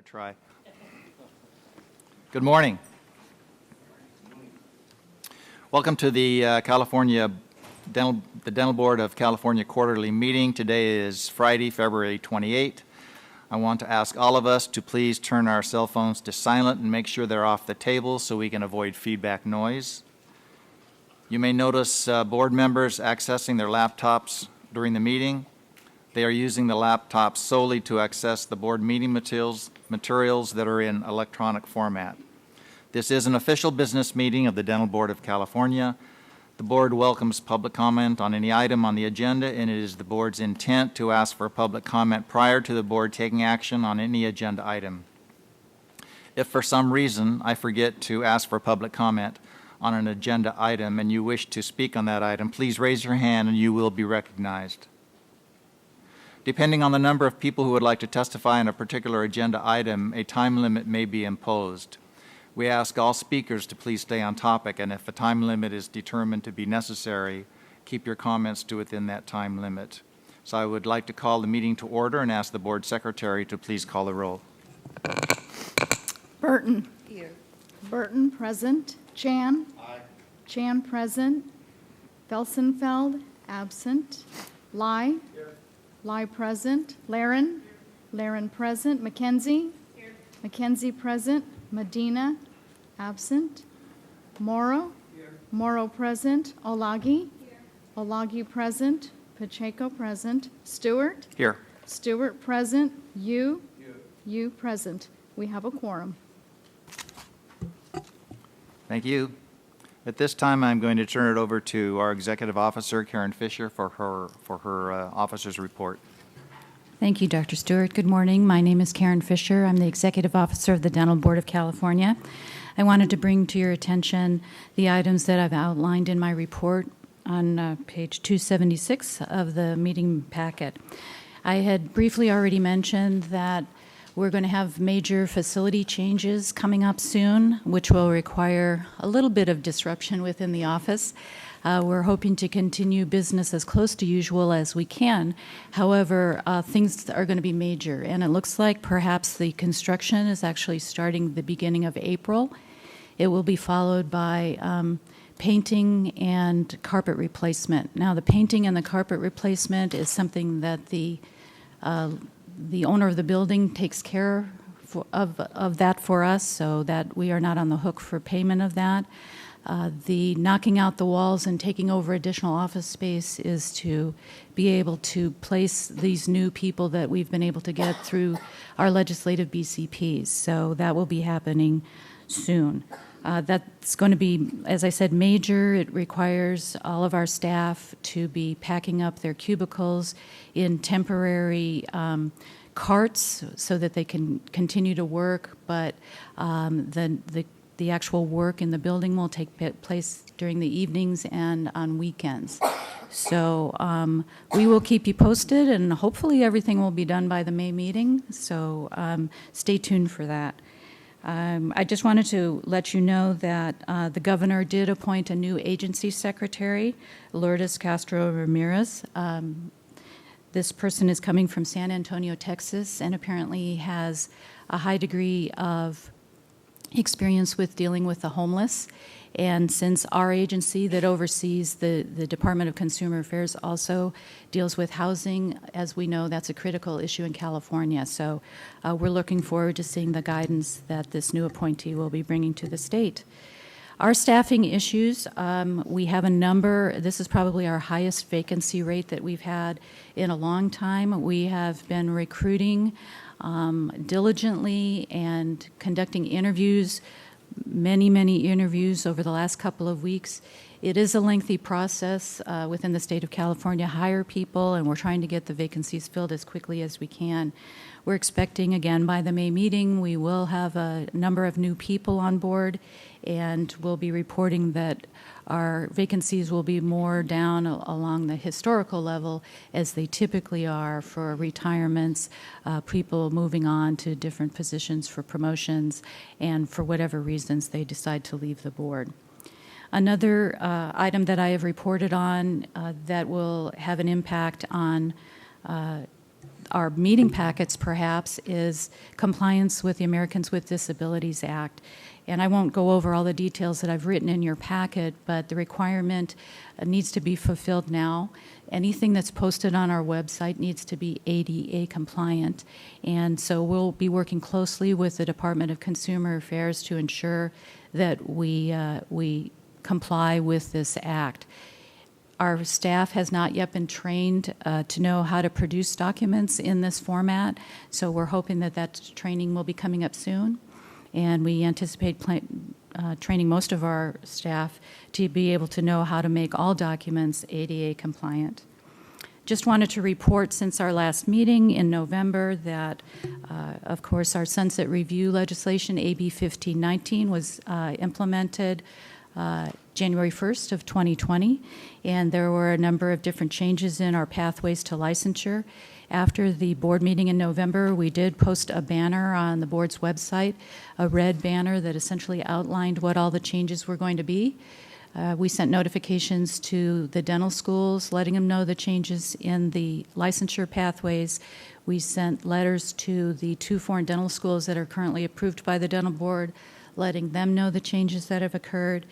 Try. Good morning. Welcome to the Dental Board of California quarterly meeting. Today is Friday, February 28th. I want to ask all of us to please turn our cell phones to silent and make sure they're off the table so we can avoid feedback noise. You may notice board members accessing their laptops during the meeting. They are using the laptop solely to access the board meeting materials that are in electronic format. This is an official business meeting of the Dental Board of California. The board welcomes public comment on any item on the agenda, and it is the board's intent to ask for public comment prior to the board taking action on any agenda item. If for some reason I forget to ask for public comment on an agenda item and you wish to speak on that item, please raise your hand and you will be recognized. Depending on the number of people who would like to testify on a particular agenda item, a time limit may be imposed. We ask all speakers to please stay on topic, and if a time limit is determined to be necessary, keep your comments to within that time limit. So I would like to call the meeting to order and ask the board secretary to please call the roll. Burton. Here. Burton, present. Chan. Aye. Chan, present. Felsenfeld, absent. Lai. Here. Lai, present. Laren. Laren, present. McKenzie. Here. McKenzie, present. Medina, absent. Morrow. Here. Morrow, present. Olagi. Here. Olagi, present. Pacheco, present. Stewart. Here. Stewart, present. You. Here. You, present. We have a quorum. Thank you. At this time, I'm going to turn it over to our executive officer, Karen Fisher, for her officer's report. Thank you, Dr. Stewart. Good morning. My name is Karen Fisher. I'm the Executive Officer of the Dental Board of California. I wanted to bring to your attention the items that I've outlined in my report on page 276 of the meeting packet. I had briefly already mentioned that we're going to have major facility changes coming up soon, which will require a little bit of disruption within the office. We're hoping to continue business as close to usual as we can. However, things are going to be major, and it looks like perhaps the construction is actually starting the beginning of April. It will be followed by painting and carpet replacement. Now, the painting and the carpet replacement is something that the owner of the building takes care of that for us, so that we are not on the hook for payment of that. The knocking out the walls and taking over additional office space is to be able to place these new people that we've been able to get through our legislative BCPs. So that will be happening soon. That's going to be, as I said, major. It requires all of our staff to be packing up their cubicles in temporary carts so that they can continue to work, but the actual work in the building will take place during the evenings and on weekends. So we will keep you posted, and hopefully everything will be done by the May meeting, so stay tuned for that. I just wanted to let you know that the governor did appoint a new agency secretary, Lourdes Castro Ramirez. This person is coming from San Antonio, Texas, and apparently has a high degree of experience with dealing with the homeless. And since our agency that oversees the Department of Consumer Affairs also deals with housing, as we know, that's a critical issue in California. So we're looking forward to seeing the guidance that this new appointee will be bringing to the state. Our staffing issues, we have a number. This is probably our highest vacancy rate that we've had in a long time. We have been recruiting diligently and conducting interviews, many interviews over the last couple of weeks. It is a lengthy process within the state of California, hire people, and we're trying to get the vacancies filled as quickly as we can. We're expecting, again, by the May meeting, we will have a number of new people on board, and we'll be reporting that our vacancies will be more down along the historical level as they typically are for retirements, people moving on to different positions for promotions, and for whatever reasons they decide to leave the board. Another item that I have reported on that will have an impact on our meeting packets perhaps is compliance with the Americans with Disabilities Act. And I won't go over all the details that I've written in your packet, but the requirement needs to be fulfilled now. Anything that's posted on our website needs to be ADA compliant. And so we'll be working closely with the Department of Consumer Affairs to ensure that we comply with this act. Our staff has not yet been trained to know how to produce documents in this format, so we're hoping that that training will be coming up soon. And we anticipate training most of our staff to be able to know how to make all documents ADA compliant. Just wanted to report since our last meeting in November that, of course, our sunset review legislation, AB 1519, was implemented January 1st of 2020, and there were a number of different changes in our pathways to licensure. After the board meeting in November, we did post a banner on the board's website, a red banner that essentially outlined what all the changes were going to be. We sent notifications to the dental schools, letting them know the changes in the licensure pathways. We sent letters to the 2 foreign dental schools that are currently approved by the dental board, letting them know the changes that have occurred.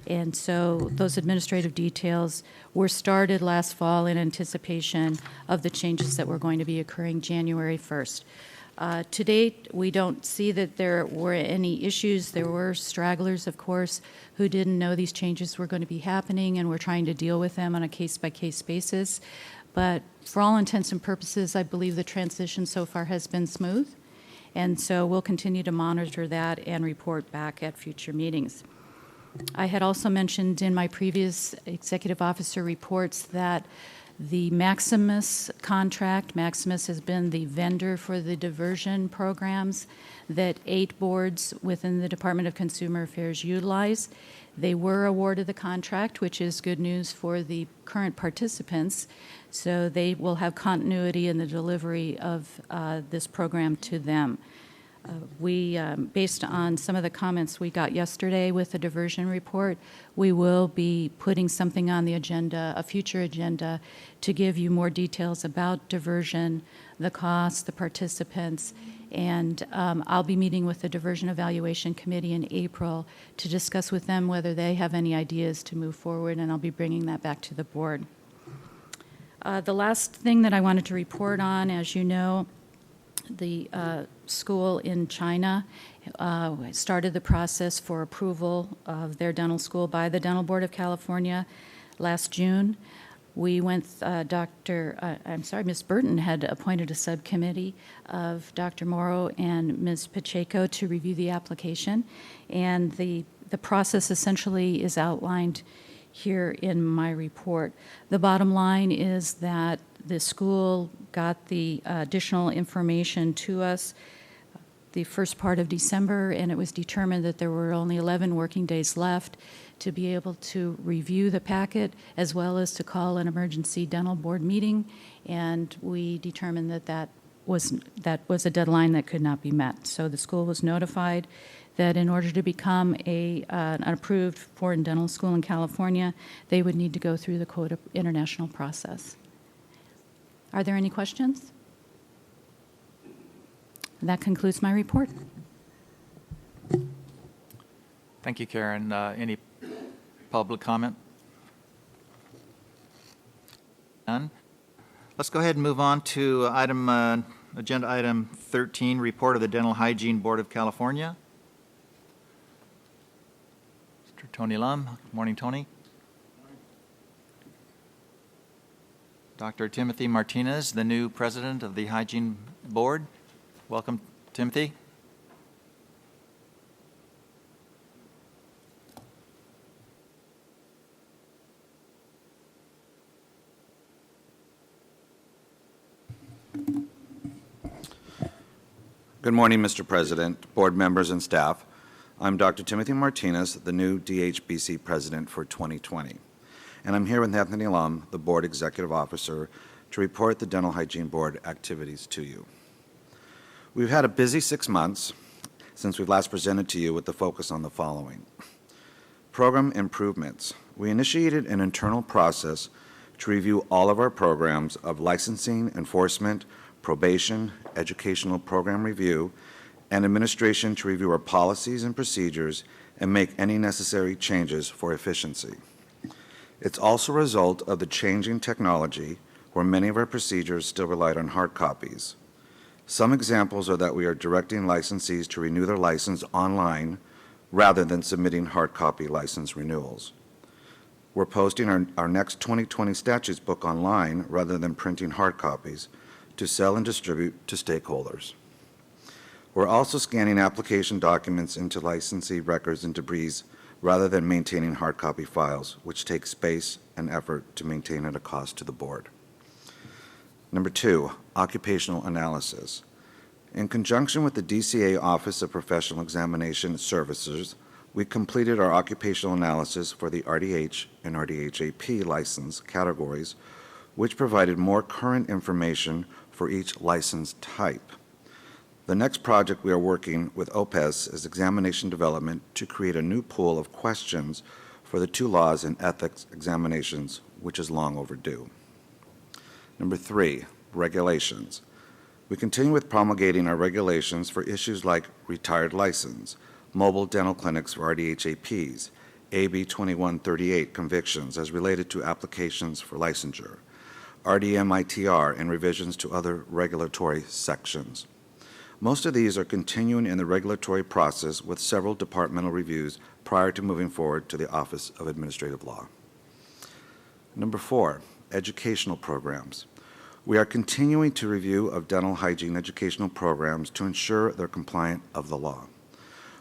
And so those administrative details were started last fall in anticipation of the changes that were going to be occurring January 1st. To date, we don't see that there were any issues. There were stragglers, of course, who didn't know these changes were going to be happening, and we're trying to deal with them on a case-by-case basis. But for all intents and purposes, I believe the transition so far has been smooth. And so we'll continue to monitor that and report back at future meetings. I had also mentioned in my previous executive officer reports that the Maximus contract, Maximus has been the vendor for the diversion programs that 8 boards within the Department of Consumer Affairs utilize. They were awarded the contract, which is good news for the current participants. So they will have continuity in the delivery of this program to them. Based on some of the comments we got yesterday with the diversion report, we will be putting something on the agenda, a future agenda, to give you more details about diversion, the costs, the participants, and I'll be meeting with the Diversion Evaluation Committee in April to discuss with them whether they have any ideas to move forward, and I'll be bringing that back to the board. The last thing that I wanted to report on, as you know, the school in China started the process for approval of their dental school by the Dental Board of California last June. We went, Ms. Burton had appointed a subcommittee of Dr. Morrow and Ms. Pacheco to review the application, and the process essentially is outlined here in my report. The bottom line is that the school got the additional information to us the first part of December, and it was determined that there were only 11 working days left to be able to review the packet as well as to call an emergency dental board meeting, and we determined that that was a deadline that could not be met. So the school was notified that in order to become an approved foreign dental school in California, they would need to go through the Code of International process. Are there any questions? That concludes my report. Thank you, Karen. Any public comment? None? Let's go ahead and move on to agenda item 13, report of the Dental Hygiene Board of California. Mr. Tony Lum. Good morning, Tony. Dr. Timothy Martinez, the new president of the Hygiene Board. Welcome, Timothy. Good morning, Mr. President, board members, and staff. I'm Dr. Timothy Martinez, the new DHBC president for 2020. And I'm here with Anthony Lum, the board executive officer, to report the Dental Hygiene Board activities to you. We've had a busy 6 months since we've last presented to you with the focus on the following. Program improvements. We initiated an internal process to review all of our programs of licensing, enforcement, probation, educational program review, and administration to review our policies and procedures and make any necessary changes for efficiency. It's also a result of the changing technology where many of our procedures still relied on hard copies. Some examples are that we are directing licensees to renew their license online rather than submitting hard copy license renewals. We're posting our next 2020 statutes book online rather than printing hard copies to sell and distribute to stakeholders. We're also scanning application documents into licensee records and debris rather than maintaining hard copy files, which take space and effort to maintain at a cost to the board. Number 2, occupational analysis. In conjunction with the DCA Office of Professional Examination Services, we completed our occupational analysis for the RDH and RDHAP license categories, which provided more current information for each license type. The next project we are working with OPES is examination development to create a new pool of questions for the 2 laws and ethics examinations, which is long overdue. Number 3, regulations. We continue with promulgating our regulations for issues like retired license, mobile dental clinics for RDHAPs, AB 2138 convictions as related to applications for licensure, RDMITR, and revisions to other regulatory sections. Most of these are continuing in the regulatory process with several departmental reviews prior to moving forward to the Office of Administrative Law. Number 4, educational programs. We are continuing to review of dental hygiene educational programs to ensure they're compliant of the law.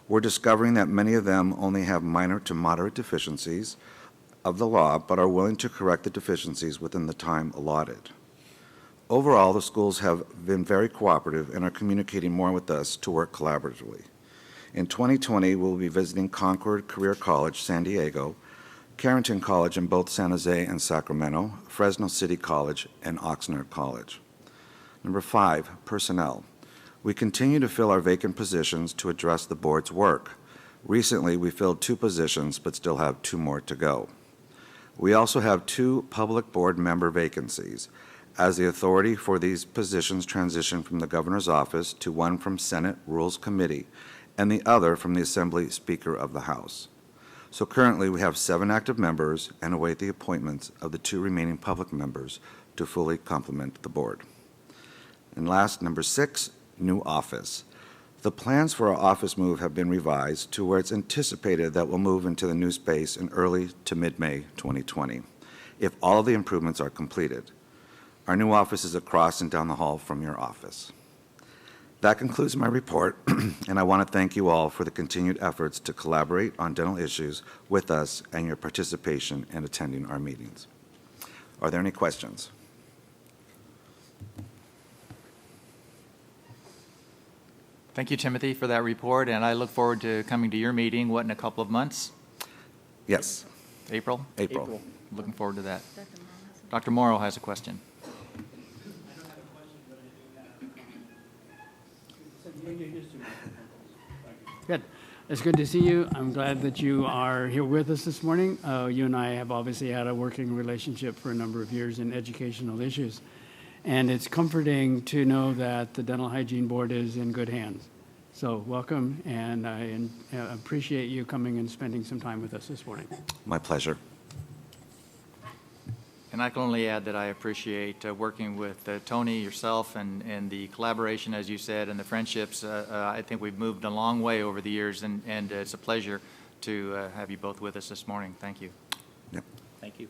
We're discovering that many of them only have minor to moderate deficiencies of the law, but are willing to correct the deficiencies within the time allotted. Overall, the schools have been very cooperative and are communicating more with us to work collaboratively. In 2020, we'll be visiting Concord Career College, San Diego, Carrington College in both San Jose and Sacramento, Fresno City College, and Oxnard College. Number 5, personnel. We continue to fill our vacant positions to address the board's work. Recently, we filled 2 positions, but still have 2 more to go. We also have 2 public board member vacancies, as the authority for these positions transition from the governor's office to one from Senate Rules Committee and the other from the Assembly Speaker of the House. So currently, we have 7 active members and await the appointments of the 2 remaining public members to fully complement the board. And last, number 6, new office. The plans for our office move have been revised to where it's anticipated that we'll move into the new space in early to mid-May 2020, if all of the improvements are completed. Our new office is across and down the hall from your office. That concludes my report, and I want to thank you all for the continued efforts to collaborate on dental issues with us and your participation in attending our meetings. Are there any questions? Thank you, Timothy, for that report, and I look forward to coming to your meeting, in a couple of months? Yes, April? April. Looking forward to that. Dr. Morrow has a question. Good. It's good to see you. I'm glad that you are here with us this morning. You and I have obviously had a working relationship for a number of years in educational issues. And it's comforting to know that the Dental Hygiene Board is in good hands. So welcome, and I appreciate you coming and spending some time with us this morning. My pleasure. And I can only add that I appreciate working with Tony, yourself, and the collaboration, as you said, and the friendships. I think we've moved a long way over the years, and it's a pleasure to have you both with us this morning. Thank you. Yep. Thank you.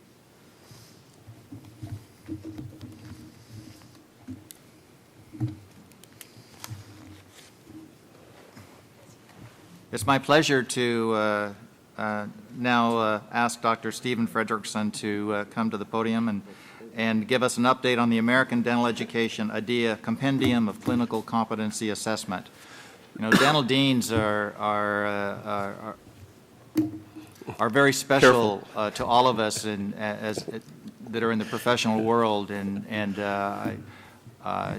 It's my pleasure to now ask Dr. Stephen Frederickson to come to the podium and give us an update on the American Dental Education ADEA Compendium of Clinical Competency Assessment. You know, dental deans are very special to all of us that are in the professional world, and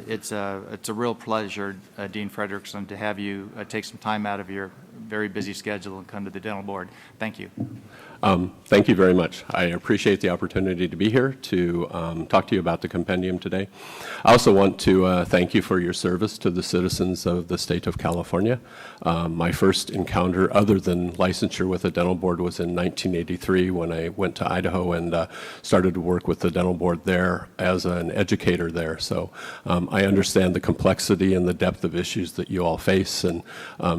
it's a real pleasure, Dean Frederickson, to have you take some time out of your very busy schedule and come to the dental board. Thank you. Thank you very much. I appreciate the opportunity to be here to talk to you about the compendium today. I also want to thank you for your service to the citizens of the state of California. My first encounter other than licensure with the dental board was in 1983 when I went to Idaho and started to work with the dental board there as an educator there. So I understand the complexity and the depth of issues that you all face, and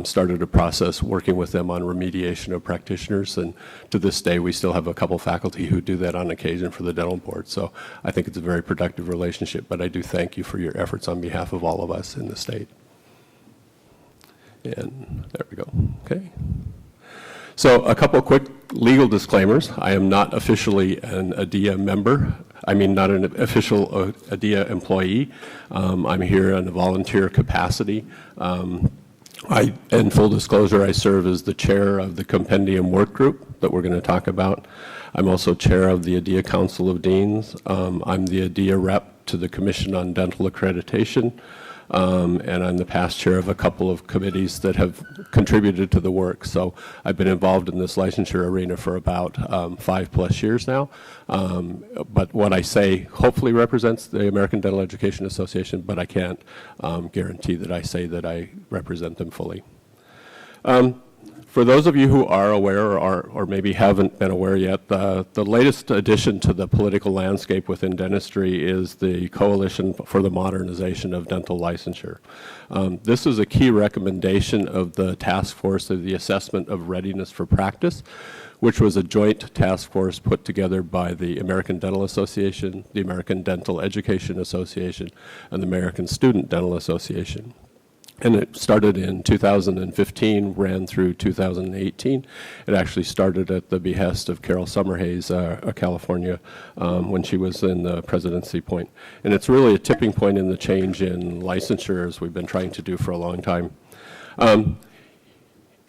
started a process working with them on remediation of practitioners. And to this day, we still have a couple faculty who do that on occasion for the dental board. So I think it's a very productive relationship, but I do thank you for your efforts on behalf of all of us in the state. And there we go. Okay. So a couple quick legal disclaimers. I am not officially an ADEA member. I mean, not an official ADEA employee. I'm here in a volunteer capacity. In full disclosure, I serve as the chair of the Compendium Workgroup that we're going to talk about. I'm also chair of the ADEA Council of Deans. I'm the ADEA rep to the Commission on Dental Accreditation, and I'm the past chair of a couple of committees that have contributed to the work. So I've been involved in this licensure arena for about 5+ years now. But what I say hopefully represents the American Dental Education Association, but I can't guarantee that I say that I represent them fully. For those of you who are aware or maybe haven't been aware yet, the latest addition to the political landscape within dentistry is the Coalition for the Modernization of Dental Licensure. This is a key recommendation of the Task Force of the Assessment of Readiness for Practice, which was a joint task force put together by the American Dental Association, the American Dental Education Association, and the American Student Dental Association. And it started in 2015, ran through 2018. It actually started at the behest of Carol Summerhays, a California, when she was in the presidency point. And it's really a tipping point in the change in licensure, as we've been trying to do for a long time.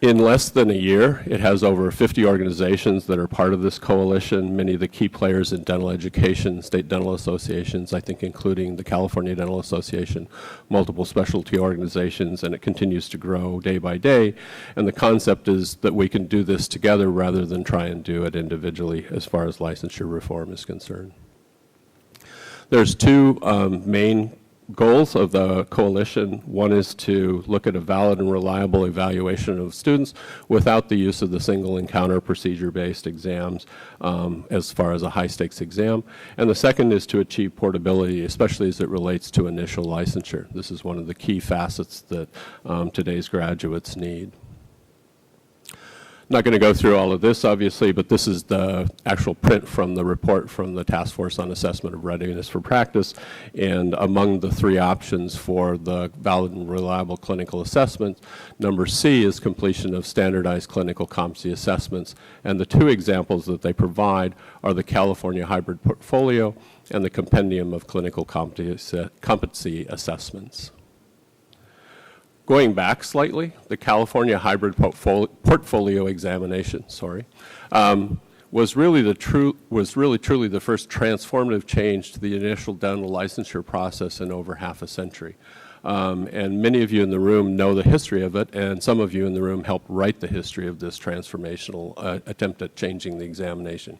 In less than a year, it has over 50 organizations that are part of this coalition, many of the key players in dental education, state dental associations, I think including the California Dental Association, multiple specialty organizations, and it continues to grow day by day. And the concept is that we can do this together rather than try and do it individually as far as licensure reform is concerned. There's two main goals of the coalition. One is to look at a valid and reliable evaluation of students without the use of the single encounter procedure-based exams as far as a high-stakes exam. And the second is to achieve portability, especially as it relates to initial licensure. This is one of the key facets that today's graduates need. Not going to go through all of this, obviously, but this is the actual print from the report from the Task Force on Assessment of Readiness for Practice. And among the three options for the valid and reliable clinical assessment, number C is completion of standardized clinical competency assessments. And the two examples that they provide are the California Hybrid Portfolio and the Compendium of Clinical Competency Assessments. Going back slightly, the California Hybrid Portfolio Examination, was really truly the first transformative change to the initial dental licensure process in over half a century. And many of you in the room know the history of it, and some of you in the room helped write the history of this transformational attempt at changing the examination.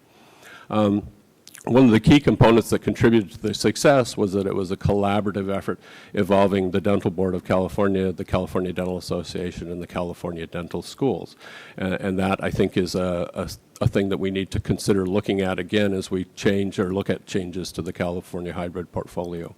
One of the key components that contributed to the success was that it was a collaborative effort involving the Dental Board of California, the California Dental Association, and the California Dental Schools. And that, I think, is a thing that we need to consider looking at again as we change or look at changes to the California Hybrid Portfolio.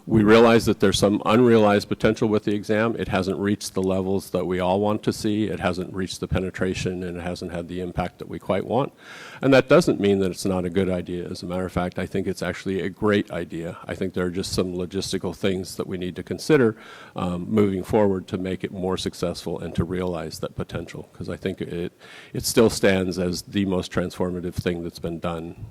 We realize that there's some unrealized potential with the exam. It hasn't reached the levels that we all want to see. It hasn't reached the penetration, and it hasn't had the impact that we quite want. And that doesn't mean that it's not a good idea. As a matter of fact, I think it's actually a great idea. I think there are just some logistical things that we need to consider moving forward to make it more successful and to realize that potential, because I think it still stands as the most transformative thing that's been done.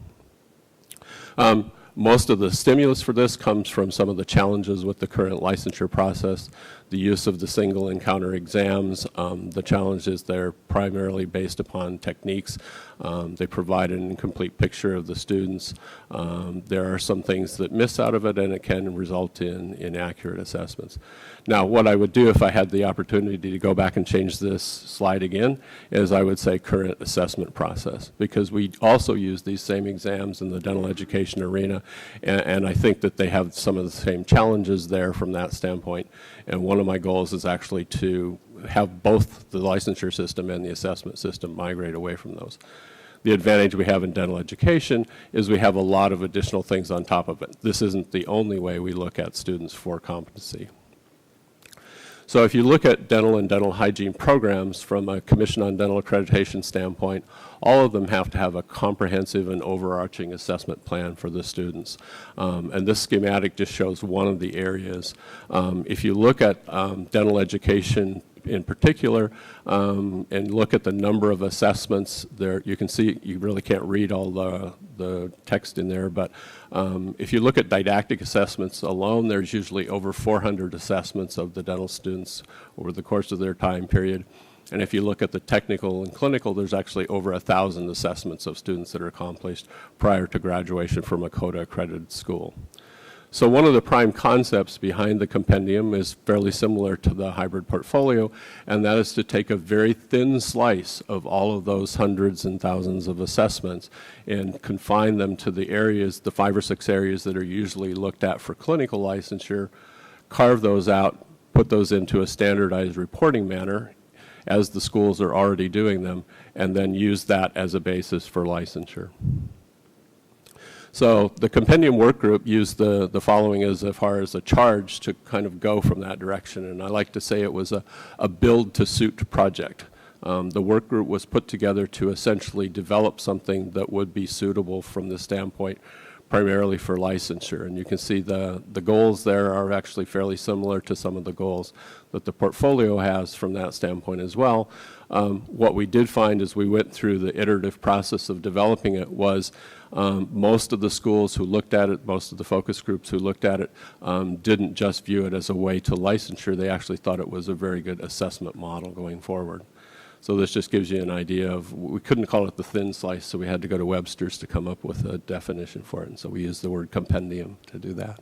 Most of the stimulus for this comes from some of the challenges with the current licensure process. the use of the single encounter exams. The challenge is they're primarily based upon techniques. They provide an incomplete picture of the students. There are some things that miss out of it, and it can result in inaccurate assessments. Now, what I would do if I had the opportunity to go back and change this slide again is I would say current assessment process, because we also use these same exams in the dental education arena, and I think that they have some of the same challenges there from that standpoint. And one of my goals is actually to have both the licensure system and the assessment system migrate away from those. The advantage we have in dental education is we have a lot of additional things on top of it. This isn't the only way we look at students for competency. So if you look at dental and dental hygiene programs from a Commission on Dental Accreditation standpoint, all of them have to have a comprehensive and overarching assessment plan for the students. And this schematic just shows one of the areas. If you look at dental education in particular, and look at the number of assessments there, you can see, you really can't read all the text in there, but if you look at didactic assessments alone, there's usually over 400 assessments of the dental students over the course of their time period. And if you look at the technical and clinical, there's actually over 1,000 assessments of students that are accomplished prior to graduation from a CODA accredited school. So one of the prime concepts behind the compendium is fairly similar to the hybrid portfolio, and that is to take a very thin slice of all of those hundreds and thousands of assessments and confine them to the areas, the 5 or 6 areas that are usually looked at for clinical licensure, carve those out, put those into a standardized reporting manner as the schools are already doing them, and then use that as a basis for licensure. So the compendium work group used the following as far as a charge to kind of go from that direction, and I like to say it was a build to suit project. The work group was put together to essentially develop something that would be suitable from the standpoint primarily for licensure, and you can see the goals there are actually fairly similar to some of the goals that the portfolio has from that standpoint as well. What we did find as we went through the iterative process of developing it was most of the schools who looked at it, most of the focus groups who looked at it, didn't just view it as a way to licensure. They actually thought it was a very good assessment model going forward. So this just gives you an idea of, we couldn't call it the thin slice, so we had to go to Webster's to come up with a definition for it, and so we used the word compendium to do that.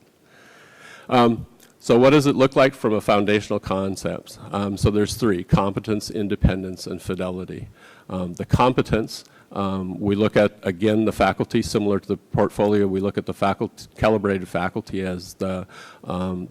So what does it look like from a foundational concept? So there's 3, competence, independence, and fidelity. The competence, we look at, again, the faculty, similar to the portfolio. We look at the faculty, calibrated faculty as the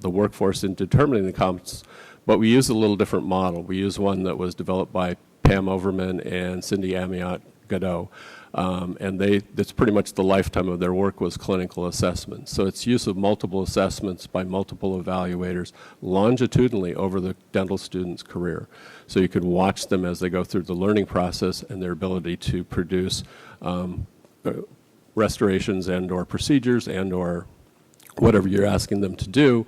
workforce in determining the competence, but we use a little different model. We use one that was developed by Pam Overman and Cindy Amiot Godot. And that's pretty much the lifetime of their work was clinical assessment. So it's use of multiple assessments by multiple evaluators longitudinally over the dental student's career. So you could watch them as they go through the learning process and their ability to produce restorations and or procedures and or whatever you're asking them to do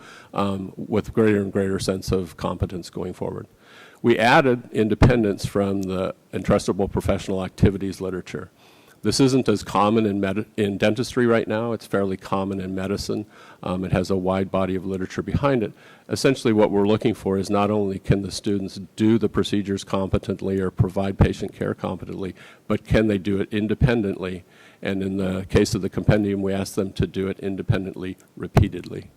with greater and greater sense of competence going forward. We added independence from the entrustable professional activities literature. This isn't as common in dentistry right now. It's fairly common in medicine. It has a wide body of literature behind it. Essentially what we're looking for is not only can the students do the procedures competently or provide patient care competently, but can they do it independently? And in the case of the compendium, we ask them to do it independently repeatedly.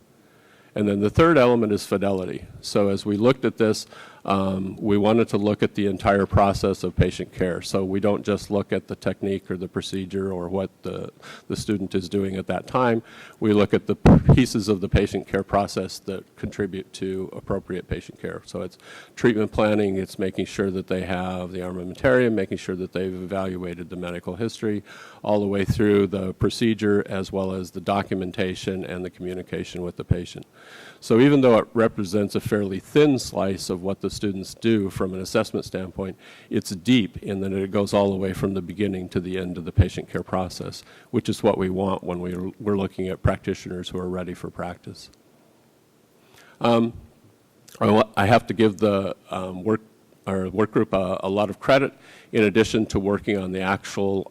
And then the third element is fidelity. So as we looked at this, we wanted to look at the entire process of patient care. So we don't just look at the technique or the procedure or what the student is doing at that time. We look at the pieces of the patient care process that contribute to appropriate patient care. So it's treatment planning, it's making sure that they have the armamentarium, making sure that they've evaluated the medical history, all the way through the procedure as well as the documentation and the communication with the patient. So even though it represents a fairly thin slice of what the students do from an assessment standpoint, it's deep in that it goes all the way from the beginning to the end of the patient care process, which is what we want when we're looking at practitioners who are ready for practice. I have to give the work group a lot of credit in addition to working on the actual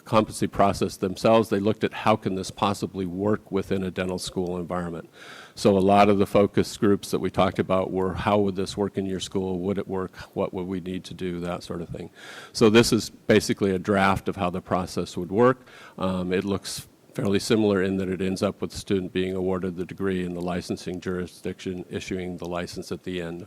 competency process themselves. They looked at how can this possibly work within a dental school environment. So a lot of the focus groups that we talked about were how would this work in your school? Would it work? What would we need to do? That sort of thing. So this is basically a draft of how the process would work. It looks fairly similar in that it ends up with the student being awarded the degree and the licensing jurisdiction issuing the license at the end.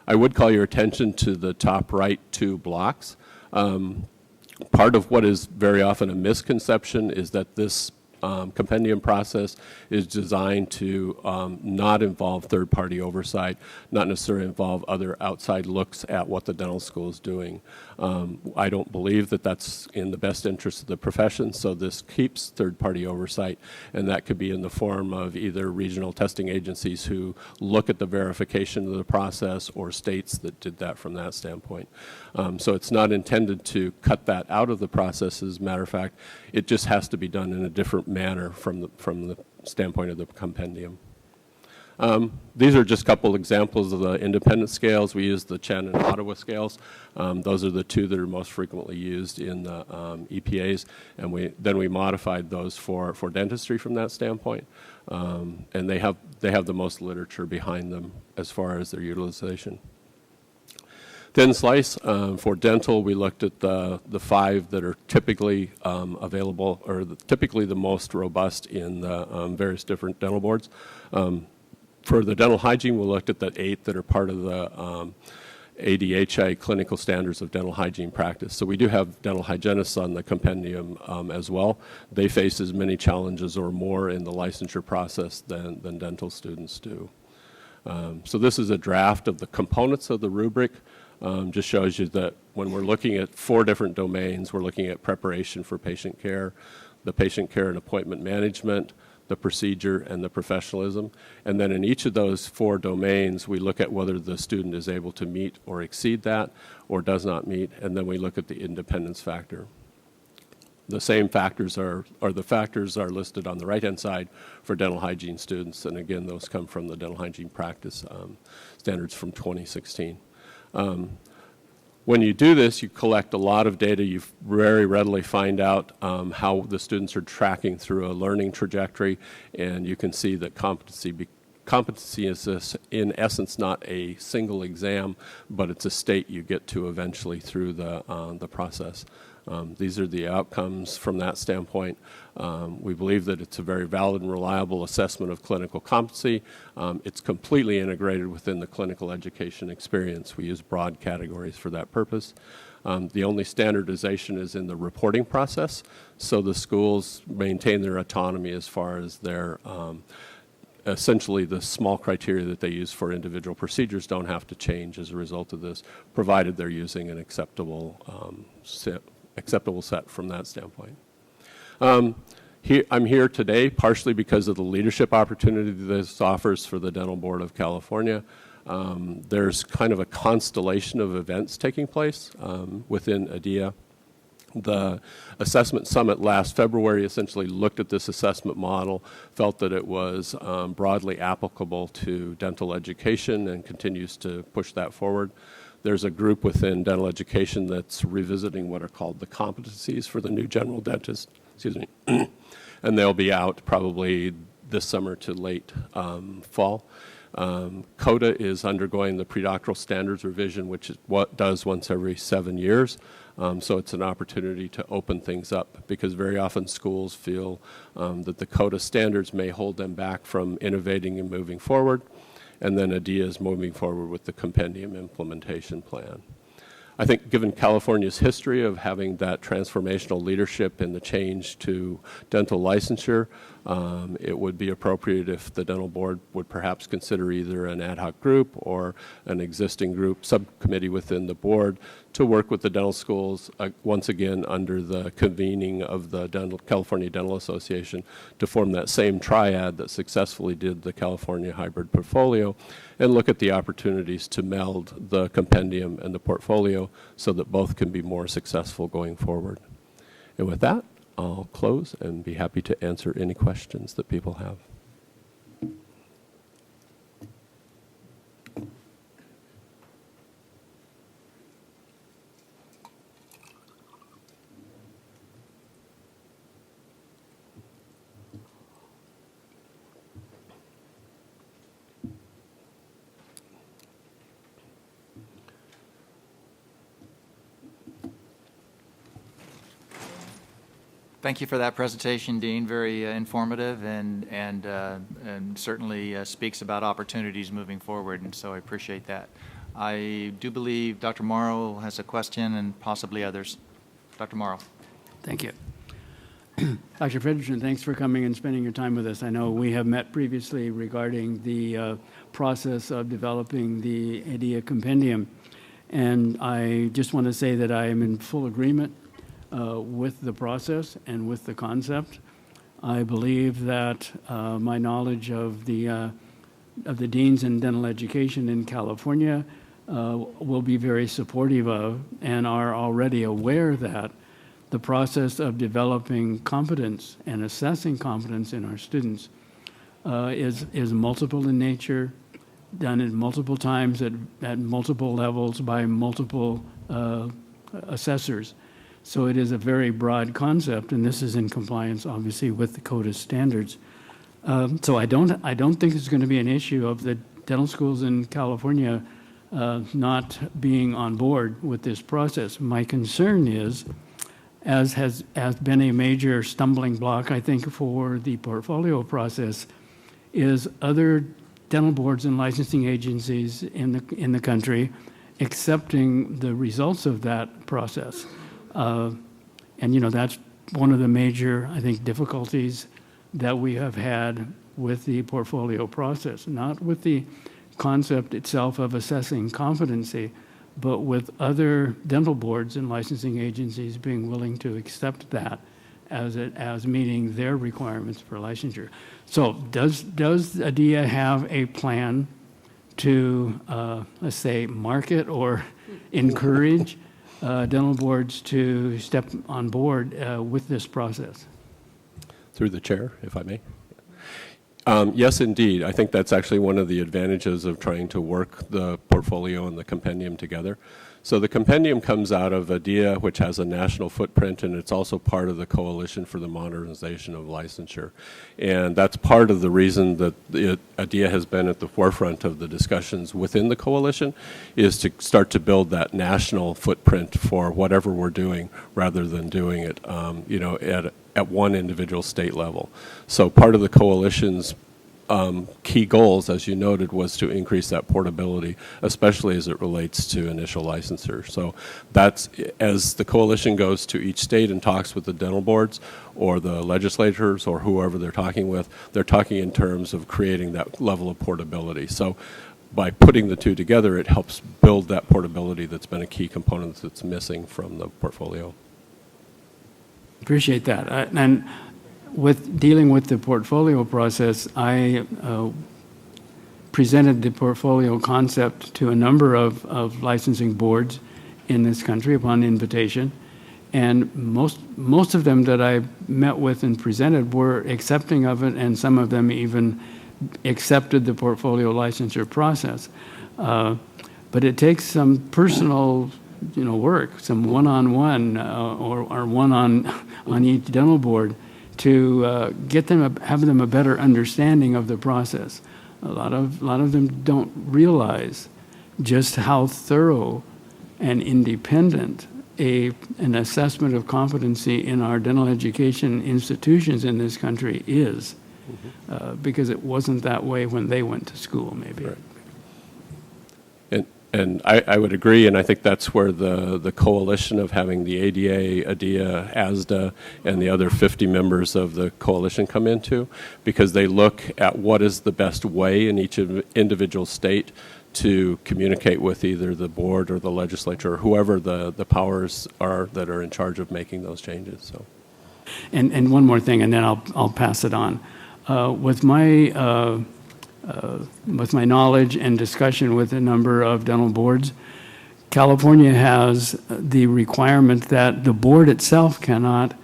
I would call your attention to the top right two blocks. Part of what is very often a misconception is that this compendium process is designed to not involve third-party oversight, not necessarily involve other outside looks at what the dental school is doing. I don't believe that that's in the best interest of the profession, so this keeps third-party oversight, and that could be in the form of either regional testing agencies who look at the verification of the process or states that did that from that standpoint. So it's not intended to cut that out of the process. As a matter of fact, it just has to be done in a different manner from the standpoint of the compendium. These are just a couple examples of the independent scales. We use the Chen and Ottawa scales. Those are the two that are most frequently used in the EPAs, and then we modified those for dentistry from that standpoint. And they have the most literature behind them as far as their utilization. Thin slice, for dental, we looked at the 5 that are typically available, or typically the most robust in the various different dental boards. For the dental hygiene, we looked at the 8 that are part of the ADEA clinical standards of dental hygiene practice. So we do have dental hygienists on the compendium as well. They face as many challenges or more in the licensure process than dental students do. So this is a draft of the components of the rubric. Just shows you that when we're looking at 4 different domains, we're looking at preparation for patient care, the patient care and appointment management, the procedure, and the professionalism. And then in each of those 4 domains, we look at whether the student is able to meet or exceed that or does not meet, and then we look at the independence factor. The same factors are listed on the right-hand side for dental hygiene students, and again, those come from the dental hygiene practice standards from 2016. When you do this, you collect a lot of data. You very readily find out how the students are tracking through a learning trajectory, and you can see that competency is, in essence, not a single exam, but it's a state you get to eventually through the process. These are the outcomes from that standpoint. We believe that it's a very valid and reliable assessment of clinical competency. It's completely integrated within the clinical education experience. We use broad categories for that purpose. The only standardization is in the reporting process, so the schools maintain their autonomy as far as their essentially the small criteria that they use for individual procedures don't have to change as a result of this, provided they're using an acceptable set from that standpoint. I'm here today partially because of the leadership opportunity this offers for the Dental Board of California. There's kind of a constellation of events taking place within ADEA. The assessment summit last February essentially looked at this assessment model, felt that it was broadly applicable to dental education and continues to push that forward. There's a group within dental education that's revisiting what are called the competencies for the new general dentist, and they'll be out probably this summer to late fall. CODA is undergoing the predoctoral standards revision, which is what does once every 7 years. So it's an opportunity to open things up because very often schools feel that the CODA standards may hold them back from innovating and moving forward. And then ADEA is moving forward with the compendium implementation plan. I think given California's history of having that transformational leadership in the change to dental licensure, it would be appropriate if the dental board would perhaps consider either an ad hoc group or an existing group subcommittee within the board to work with the dental schools, once again under the convening of the California Dental Association, to form that same triad that successfully did the California hybrid portfolio and look at the opportunities to meld the compendium and the portfolio so that both can be more successful going forward. And with that, I'll close and be happy to answer any questions that people have. Thank you for that presentation, Dean. Very informative and certainly speaks about opportunities moving forward, and so I appreciate that. I do believe Dr. Morrow has a question and possibly others. Dr. Morrow. Thank you. Dr. Frederickson, thanks for coming and spending your time with us. I know we have met previously regarding the process of developing the ADEA Compendium, and I just want to say that I am in full agreement with the process and with the concept. I believe that my knowledge of the deans in dental education in California will be very supportive of and are already aware that the process of developing competence and assessing competence in our students is multiple in nature, done in multiple times at multiple levels by multiple assessors. So it is a very broad concept, and this is in compliance, obviously, with the CODIS standards. So I don't think it's going to be an issue of the dental schools in California not being on board with this process. My concern is, as has been a major stumbling block, I think, for the portfolio process, is other dental boards and licensing agencies in the country accepting the results of that process. And, that's one of the major, I think, difficulties that we have had with the portfolio process, not with the concept itself of assessing competency, but with other dental boards and licensing agencies being willing to accept that as meeting their requirements for licensure. So does ADEA have a plan to, let's say, market or encourage dental boards to step on board with this process? Through the chair, if I may. Yes, indeed. I think that's actually one of the advantages of trying to work the portfolio and the compendium together. So the compendium comes out of ADEA, which has a national footprint, and it's also part of the Coalition for the Modernization of Licensure. And that's part of the reason that ADEA has been at the forefront of the discussions within the coalition, is to start to build that national footprint for whatever we're doing, rather than doing it, at one individual state level. So part of the coalition's key goals, as you noted, was to increase that portability, especially as it relates to initial licensure. So that's, as the coalition goes to each state and talks with the dental boards or the legislators or whoever they're talking with, they're talking in terms of creating that level of portability. So by putting the two together, it helps build that portability that's been a key component that's missing from the portfolio. Appreciate that. And with dealing with the portfolio process, I presented the portfolio concept to a number of licensing boards in this country upon invitation, and most of them that I met with and presented were accepting of it, and some of them even accepted the portfolio licensure process. But it takes some personal work, some one-on-one or one on each dental board to have them a better understanding of the process. A lot of them don't realize just how thorough and independent an assessment of competency in our dental education institutions in this country is, because it wasn't that way when they went to school, maybe. Right. And I would agree, and I think that's where the coalition of having the ADA, ADEA, ASDA, and the other 50 members of the coalition come into, because they look at what is the best way in each individual state to communicate with either the board or the legislature or whoever the powers are that are in charge of making those changes. So, and one more thing, and then I'll pass it on. With my knowledge and discussion with a number of dental boards, California has the requirement that the board itself cannot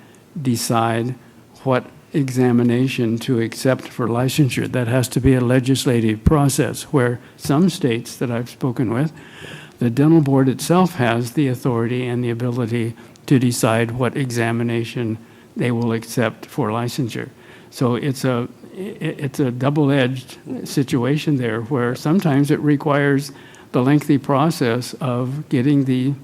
decide what examination to accept for licensure. That has to be a legislative process, where some states that I've spoken with, the dental board itself has the authority and the ability to decide what examination they will accept for licensure. So it's a double-edged situation there, where sometimes it requires the lengthy process of getting the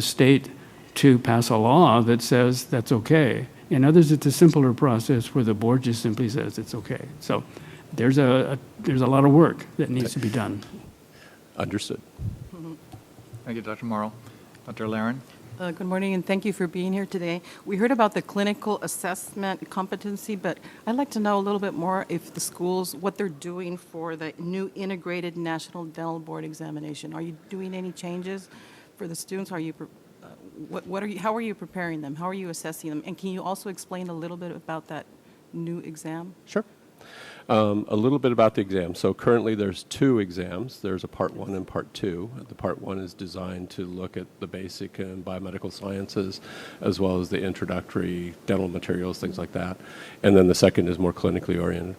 state to pass a law that says that's okay. In others, it's a simpler process where the board just simply says it's okay. So there's a lot of work that needs to be done. Understood. Thank you, Dr. Morrow. Dr. Laren? Good morning, and thank you for being here today. We heard about the clinical assessment competency, but I'd like to know a little bit more if the schools, what they're doing for the new integrated National Dental Board examination. Are you doing any changes for the students? Are you, how are you preparing them? How are you assessing them? And can you also explain a little bit about that new exam? Sure. A little bit about the exam. So currently there's 2 exams. There's a Part 1 and Part 2. The Part 1 is designed to look at the basic and biomedical sciences as well as the introductory dental materials, things like that. And then the second is more clinically oriented.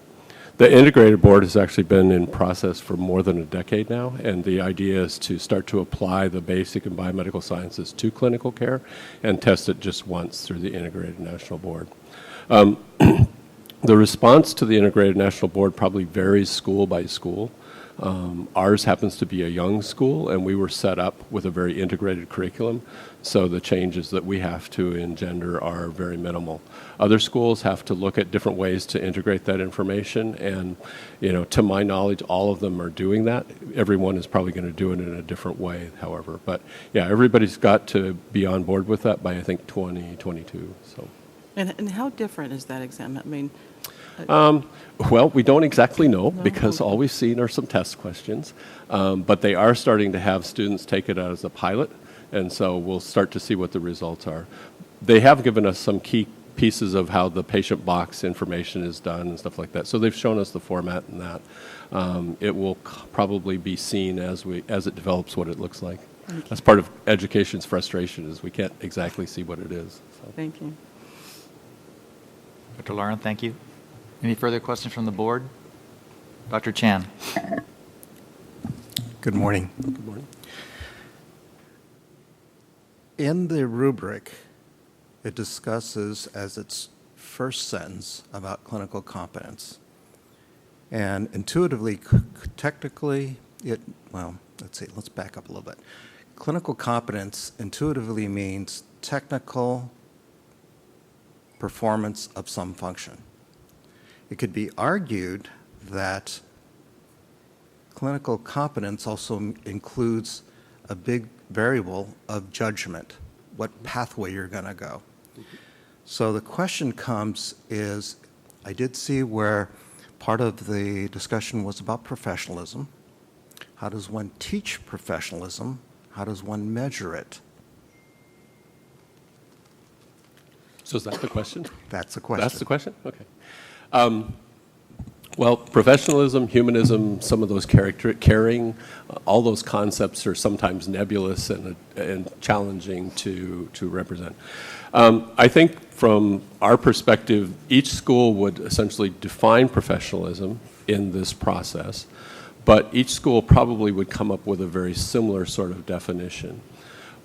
The integrated board has actually been in process for more than a decade now, and the idea is to start to apply the basic and biomedical sciences to clinical care and test it just once through the integrated national board. The response to the Integrated National Board probably varies school by school. Ours happens to be a young school, and we were set up with a very integrated curriculum, so the changes that we have to engender are very minimal. Other schools have to look at different ways to integrate that information, and to my knowledge, all of them are doing that. Everyone is probably going to do it in a different way, however. But yeah, everybody's got to be on board with that by, I think, 2022. So. And how different is that exam? I mean, Well, we don't exactly know because all we've seen are some test questions, but they are starting to have students take it as a pilot, and so we'll start to see what the results are. They have given us some key pieces of how the patient box information is done and stuff like that, so they've shown us the format and that. It will probably be seen as it develops what it looks like. That's part of education's frustration is we can't exactly see what it is. So. thank you. Dr. Lauren, thank you. Any further questions from the board? Dr. Chan? Good morning. Good morning. In the rubric, it discusses as its first sentence about clinical competence. And intuitively, technically, let's back up a little bit. Clinical competence intuitively means technical performance of some function. It could be argued that clinical competence also includes a big variable of judgment, what pathway you're going to go. So the question comes is, I did see where part of the discussion was about professionalism. How does one teach professionalism? How does one measure it? So is that the question? That's the question. That's the question? Okay. Well, professionalism, humanism, some of those caring, all those concepts are sometimes nebulous and challenging to represent. I think from our perspective, each school would essentially define professionalism in this process, but each school probably would come up with a very similar sort of definition.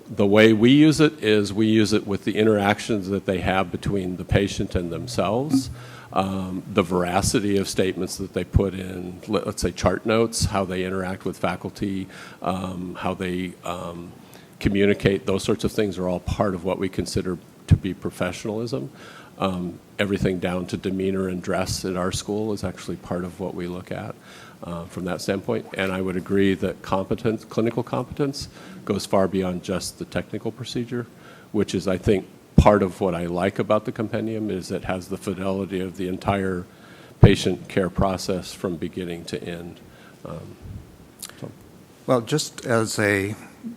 The way we use it is we use it with the interactions that they have between the patient and themselves, the veracity of statements that they put in, let's say chart notes, how they interact with faculty, how they communicate, those sorts of things are all part of what we consider to be professionalism. Everything down to demeanor and dress at our school is actually part of what we look at from that standpoint. And I would agree that clinical competence goes far beyond just the technical procedure, which is, I think, part of what I like about the compendium is it has the fidelity of the entire patient care process from beginning to end. Well, just as the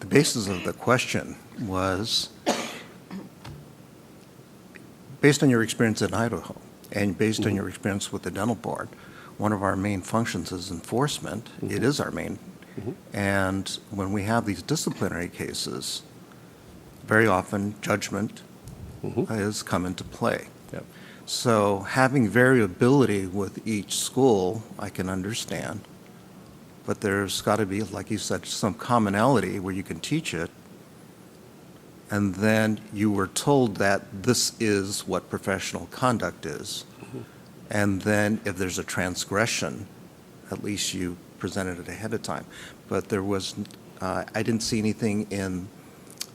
basis of the question was, based on your experience in Idaho and based on your experience with the dental board, one of our main functions is enforcement. It is our main. And when we have these disciplinary cases, very often judgment has come into play. Yep. So having variability with each school, I can understand. But there's got to be, like you said, some commonality where you can teach it. And then you were told that this is what professional conduct is. And then if there's a transgression, at least you presented it ahead of time. But there was, I didn't see anything in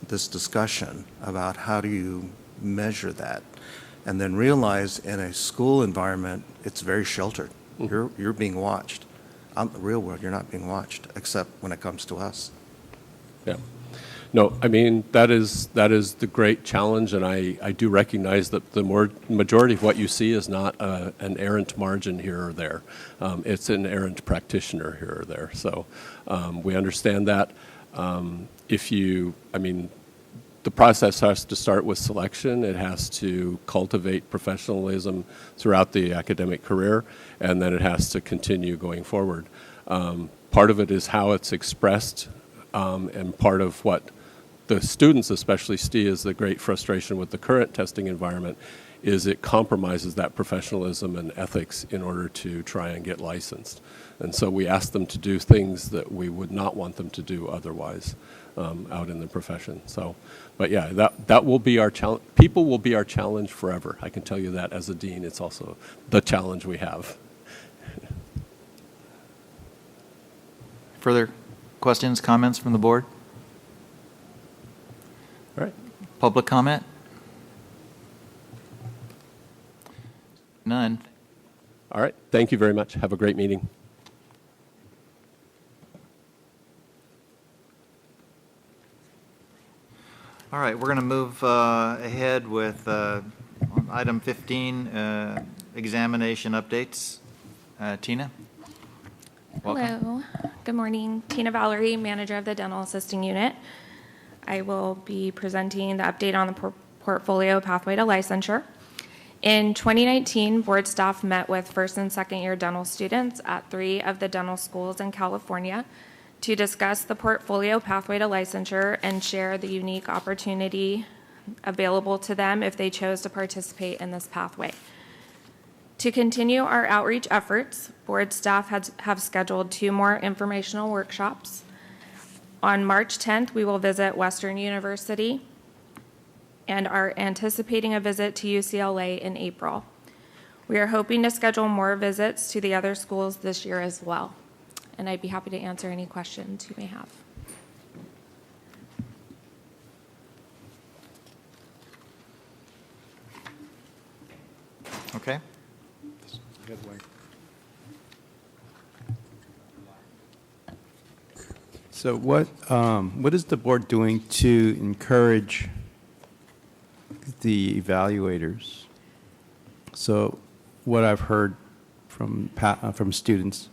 this discussion about how do you measure that. and then realize in a school environment, it's very sheltered. You're being watched. Out in the real world, you're not being watched, except when it comes to us. Yeah. No, I mean, that is the great challenge, and I do recognize that the majority of what you see is not an errant margin here or there. It's an errant practitioner here or there. So we understand that. The process has to start with selection. It has to cultivate professionalism throughout the academic career, and then it has to continue going forward. Part of it is how it's expressed, and part of what the students especially see as the great frustration with the current testing environment is it compromises that professionalism and ethics in order to try and get licensed. And so we ask them to do things that we would not want them to do otherwise out in the profession. So, but yeah, that will be our challenge. People will be our challenge forever. I can tell you that as a dean, it's also the challenge we have. Further questions, comments from the board? All right. Public comment? None. All right. Thank you very much. Have a great meeting. All right, we're going to move ahead with item 15, examination updates. Tina? Welcome. Hello. Good morning. Tina Valerie, manager of the Dental Assisting Unit. I will be presenting the update on the portfolio pathway to licensure. In 2019, board staff met with first and second year dental students at 3 of the dental schools in California to discuss the portfolio pathway to licensure and share the unique opportunity available to them if they chose to participate in this pathway. To continue our outreach efforts, board staff have scheduled 2 more informational workshops. On March 10th, we will visit Western University and are anticipating a visit to UCLA in April. We are hoping to schedule more visits to the other schools this year as well. And I'd be happy to answer any questions you may have. Okay. So what is the board doing to encourage the evaluators? So what I've heard from students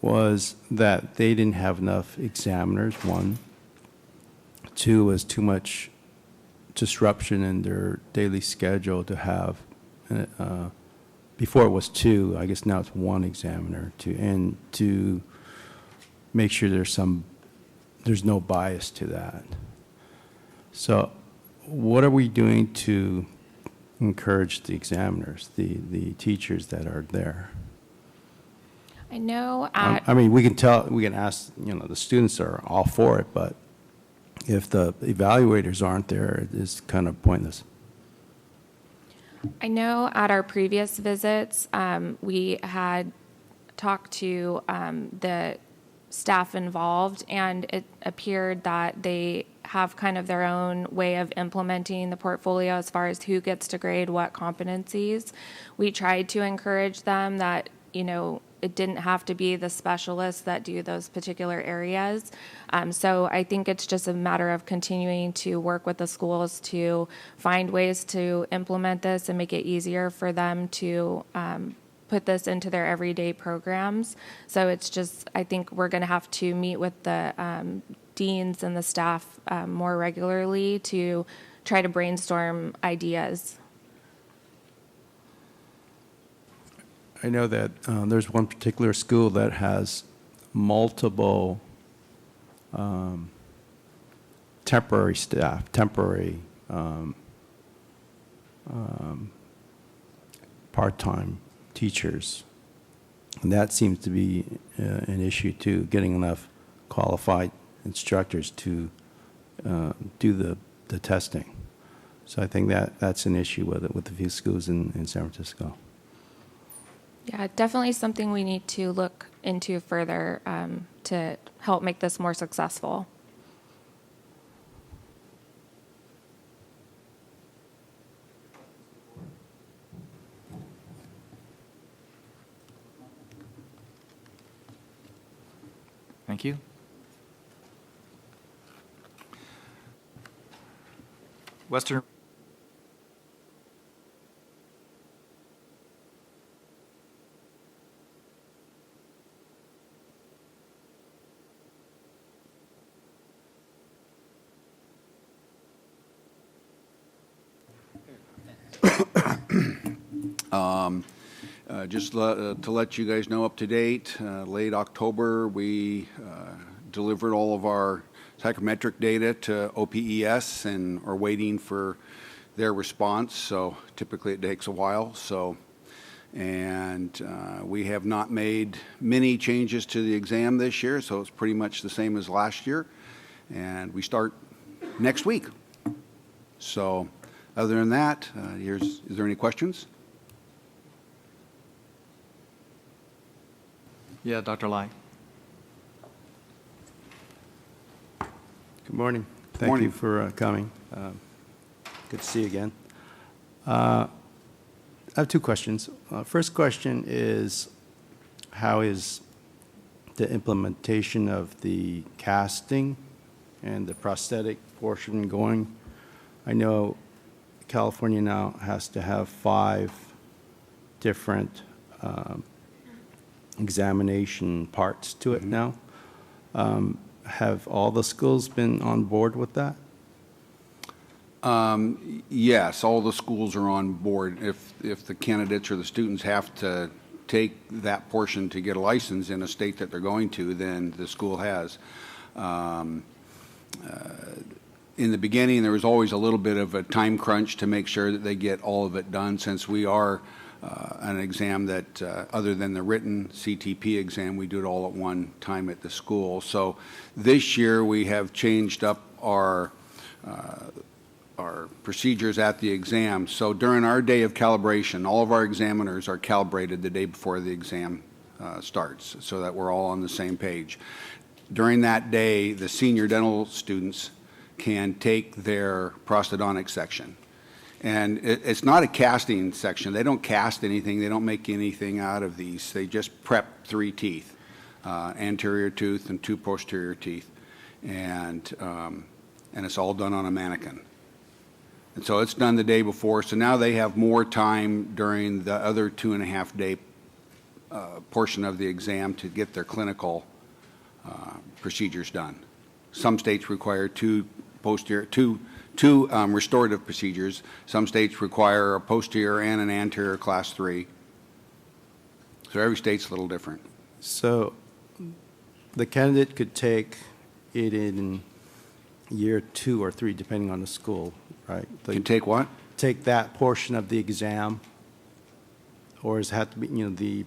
was that they didn't have enough examiners, 1. 2 was too much disruption in their daily schedule to have, before it was 2, I guess now it's 1 examiner, to make sure there's no bias to that. So what are we doing to encourage the examiners, the teachers that are there? I know we can ask, the students are all for it, but if the evaluators aren't there, it's kind of pointless. I know at our previous visits, we had talked to the staff involved, and it appeared that they have kind of their own way of implementing the portfolio as far as who gets to grade what competencies. We tried to encourage them that, it didn't have to be the specialists that do those particular areas. So I think it's just a matter of continuing to work with the schools to find ways to implement this and make it easier for them to put this into their everyday programs. So it's just, I think we're going to have to meet with the deans and the staff more regularly to try to brainstorm ideas. I know that there's one particular school that has multiple temporary staff, part-time teachers. And that seems to be an issue too, getting enough qualified instructors to do the testing. So I think that's an issue with a few schools in San Francisco. Yeah, definitely something we need to look into further to help make this more successful. Thank you. Western. Just to let you guys know, up to date, late October, we delivered all of our psychometric data to OPES and are waiting for their response. So typically it takes a while. And we have not made many changes to the exam this year, so it's pretty much the same as last year. And we start next week. So other than that, is there any questions? Yeah, Dr. Lai. Good morning. Thank Morning. you for coming. Good to see you again. I have two questions. First question is, how is the implementation of the casting and the prosthetic portion going? I know California now has to have 5 different examination parts to it now. Have all the schools been on board with that? Yes, all the schools are on board. If the candidates or the students have to take that portion to get a license in a state that they're going to, then the school has. In the beginning, there was always a little bit of a time crunch to make sure that they get all of it done, since we are an exam that, other than the written CTP exam, we do it all at one time at the school. So this year, we have changed up our procedures at the exam. So during our day of calibration, all of our examiners are calibrated the day before the exam starts, so that we're all on the same page. During that day, the senior dental students can take their prosthodontic section. And it's not a casting section. They don't cast anything. They don't make anything out of these. They just prep 3 teeth, anterior tooth and 2 posterior teeth. And it's all done on a mannequin. And so it's done the day before. So now they have more time during the other 2.5-day portion of the exam to get their clinical procedures done. Some states require 2 restorative procedures. Some states require a posterior and an anterior class 3. So every state's a little different. So the candidate could take it in year 2 or 3, depending on the school, right? You take what? Take that portion of the exam, or does it have to be, the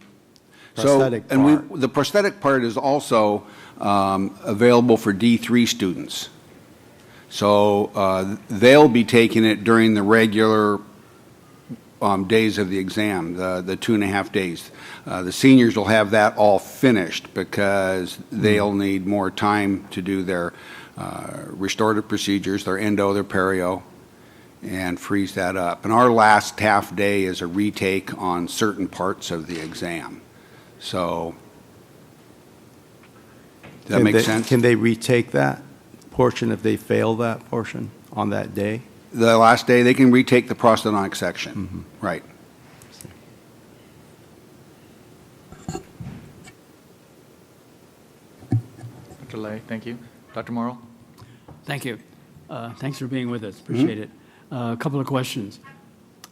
prosthetic part? The prosthetic part is also available for D3 students. So they'll be taking it during the regular days of the exam, the 2.5 days. The seniors will have that all finished because they'll need more time to do their restorative procedures, their endo, their perio, and freeze that up. And our last half day is a retake on certain parts of the exam. So, does that make sense? Can they retake that portion if they fail that portion on that day? The last day, they can retake the prosthodontic section. Mm-hmm. Right. Dr. Lay, thank you. Dr. Morrow? Thank you. Thanks for being with us. Appreciate it. A couple of questions.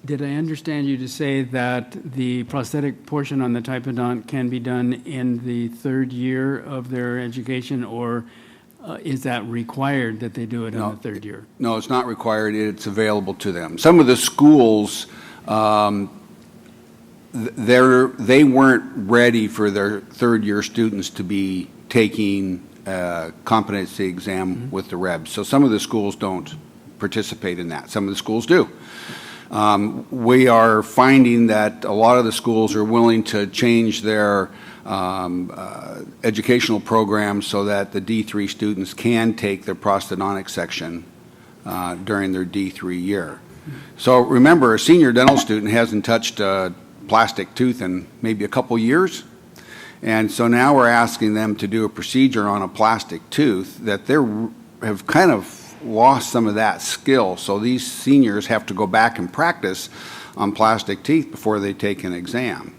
Did I understand you to say that the prosthetic portion on the typodont can be done in the 3rd year of their education, or is that required that they do it in the 3rd year? No, it's not required. It's available to them. Some of the schools, they weren't ready for their 3rd-year students to be taking a competency exam with the REBs. So some of the schools don't participate in that. Some of the schools do. We are finding that a lot of the schools are willing to change their educational programs so that the D3 students can take their prosthodontic section during their D3 year. So remember, a senior dental student hasn't touched a plastic tooth in maybe a couple years, And so now we're asking them to do a procedure on a plastic tooth that have kind of lost some of that skill. So these seniors have to go back and practice on plastic teeth before they take an exam.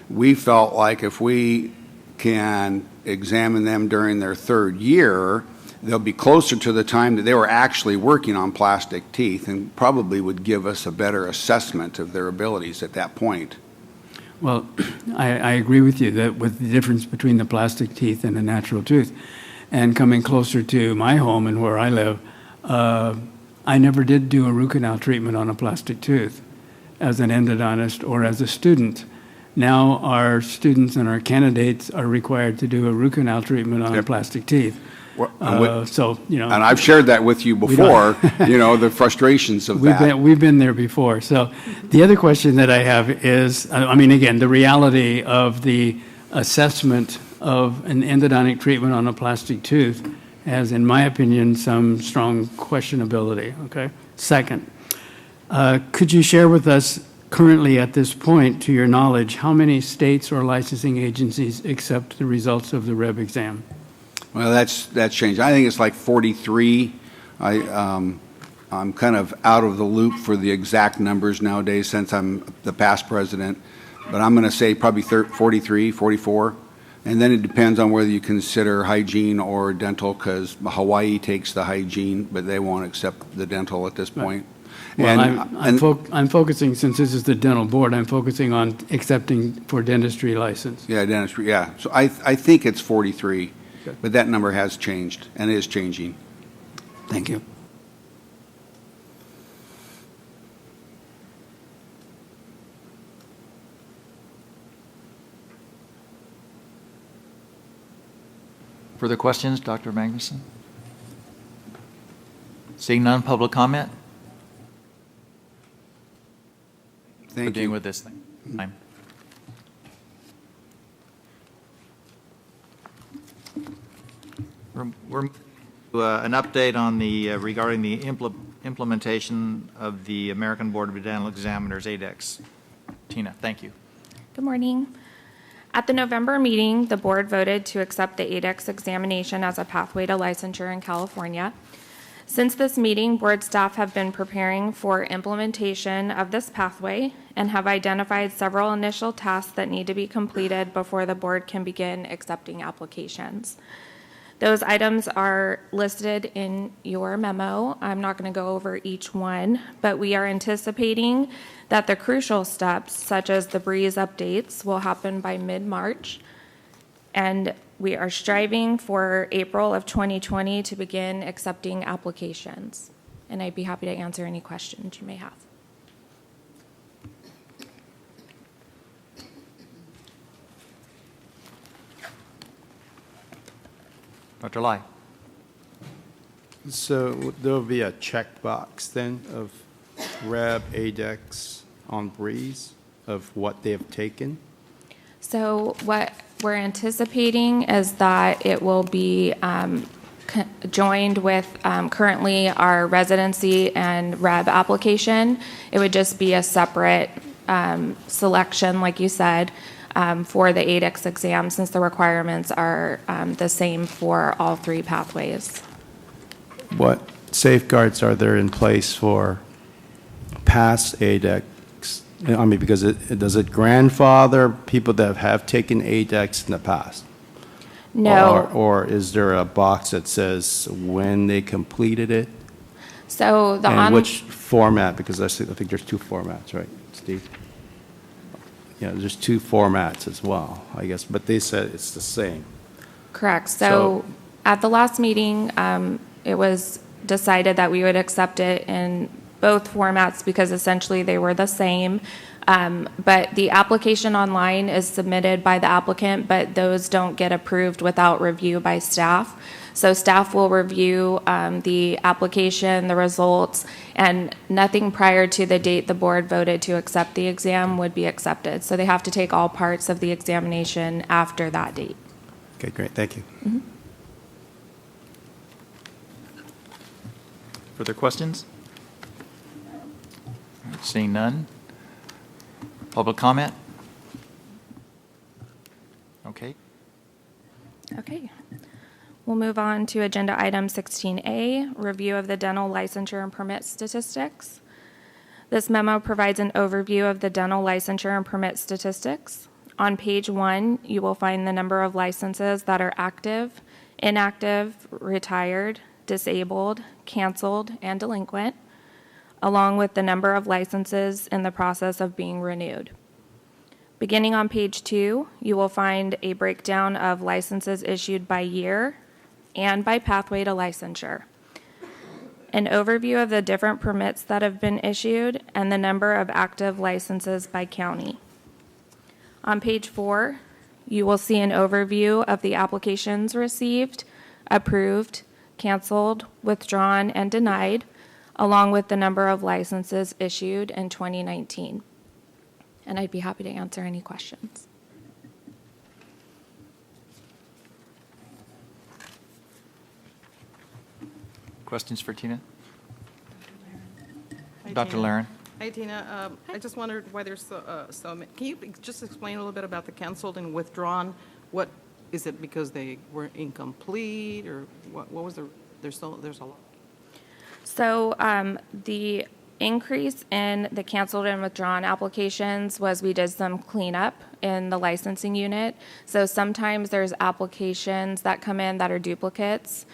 We felt like if we can examine them during their third year, they'll be closer to the time that they were actually working on plastic teeth and probably would give us a better assessment of their abilities at that point. Well, I agree with you that with the difference between the plastic teeth and a natural tooth, and coming closer to my home and where I live, I never did do a root canal treatment on a plastic tooth as an endodontist or as a student. Now our students and our candidates are required to do a root canal treatment on plastic teeth. So, you know. And I've shared that with you before, you know, the frustrations of that. We've been there before. So the other question that I have is, I mean, again, the reality of the assessment of an endodontic treatment on a plastic tooth has, in my opinion, some strong questionability, okay? Second, could you share with us currently at this point, to your knowledge, how many states or licensing agencies accept the results of the REB exam? Well, that's changed. I think it's like 43. I'm kind of out of the loop for the exact numbers nowadays since I'm the past president, but I'm going to say probably 43, 44. And then it depends on whether you consider hygiene or dental, because Hawaii takes the hygiene, but they won't accept the dental at this point. Well, I'm focusing, since this is the dental board, I'm focusing on accepting for dentistry license. Yeah, dentistry, yeah. So I think it's 43. But that number has changed and is changing. Thank you. Further questions, Dr. Magnuson? Seeing none, public comment? Thank We're dealing you. with this thing. Time. We're an update on the regarding the implementation of the American Board of Dental Examiners ADEX. Tina, thank you. Good morning. At the November meeting, the board voted to accept the ADEX examination as a pathway to licensure in California. Since this meeting, board staff have been preparing for implementation of this pathway and have identified several initial tasks that need to be completed before the board can begin accepting applications. Those items are listed in your memo. I'm not going to go over each one, but we are anticipating that the crucial steps, such as the Breeze updates, will happen by mid-March. And we are striving for April of 2020 to begin accepting applications. And I'd be happy to answer any questions you may have. Dr. Lai. So there'll be a checkbox then of REB, ADEX on Breeze of what they have taken? So what we're anticipating is that it will be joined with currently our residency and REB application. It would just be a separate selection, like you said, for the ADEX exam, since the requirements are the same for all three pathways. What safeguards are there in place for past ADEX? I mean, because does it grandfather people that have taken ADEX in the past? No. Or is there a box that says when they completed it? So the And which format, because I think there's two formats, right, Steve? Yeah, there's two formats as well, I guess, but they said it's the same. Correct. So at the last meeting, it was decided that we would accept it in both formats because essentially they were the same. But the application online is submitted by the applicant, but those don't get approved without review by staff. So staff will review the application, the results, and nothing prior to the date the board voted to accept the exam would be accepted. So they have to take all parts of the examination after that date. Okay, great, thank you. Mm-hmm. Further questions? Seeing none. Public comment? Okay. Okay. We'll move on to agenda item 16A, review of the dental licensure and permit statistics. This memo provides an overview of the dental licensure and permit statistics. On page 1, you will find the number of licenses that are active, inactive, retired, disabled, canceled, and delinquent, along with the number of licenses in the process of being renewed. Beginning on page 2, you will find a breakdown of licenses issued by year and by pathway to licensure, an overview of the different permits that have been issued, and the number of active licenses by county. On page 4, you will see an overview of the applications received, approved, canceled, withdrawn, and denied, along with the number of licenses issued in 2019. And I'd be happy to answer any questions. Questions for Tina? Hi, Dr. Tina. Laren? Hi, Tina. I just wondered why there's so many. Can you just explain a little bit about the canceled and withdrawn? What, is it because they were incomplete, or what was there's a lot? So the increase in the canceled and withdrawn applications was we did some cleanup in the licensing unit. So sometimes there's applications that come in that are duplicates.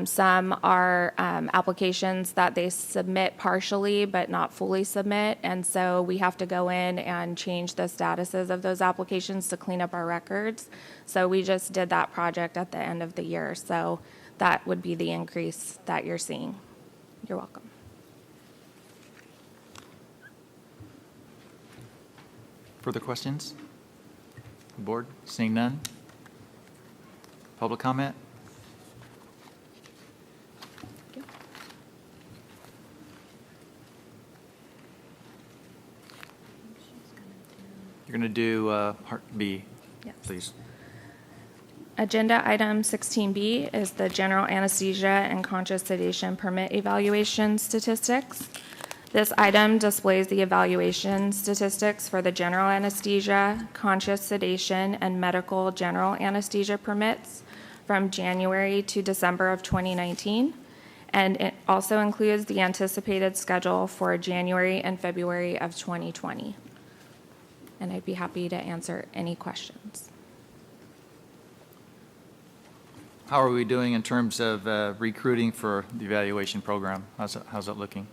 Some are applications that they submit partially but not fully submit. And so we have to go in and change the statuses of those applications to clean up our records. So we just did that project at the end of the year. So that would be the increase that you're seeing. You're welcome. Further questions? Board, seeing none? Public comment? You're going to do Part B, Yes. please. Agenda item 16B is the general anesthesia and conscious sedation permit evaluation statistics. This item displays the evaluation statistics for the general anesthesia, conscious sedation, and medical general anesthesia permits from January to December of 2019. And it also includes the anticipated schedule for January and February of 2020. And I'd be happy to answer any questions. How are we doing in terms of recruiting for the evaluation program? How's it looking?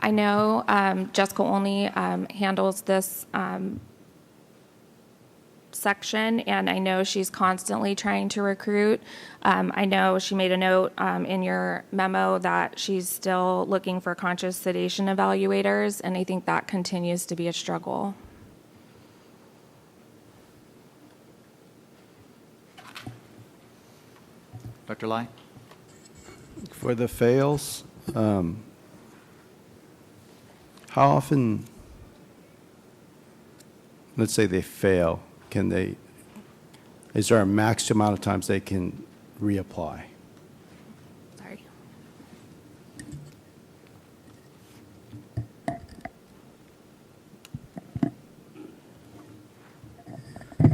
I know Jessica only handles this section, and I know she's constantly trying to recruit. I know she made a note in your memo that she's still looking for conscious sedation evaluators, and I think that continues to be a struggle. Dr. Lai? For the fails, how often, let's say they fail, is there a max amount of times they can reapply? Sorry.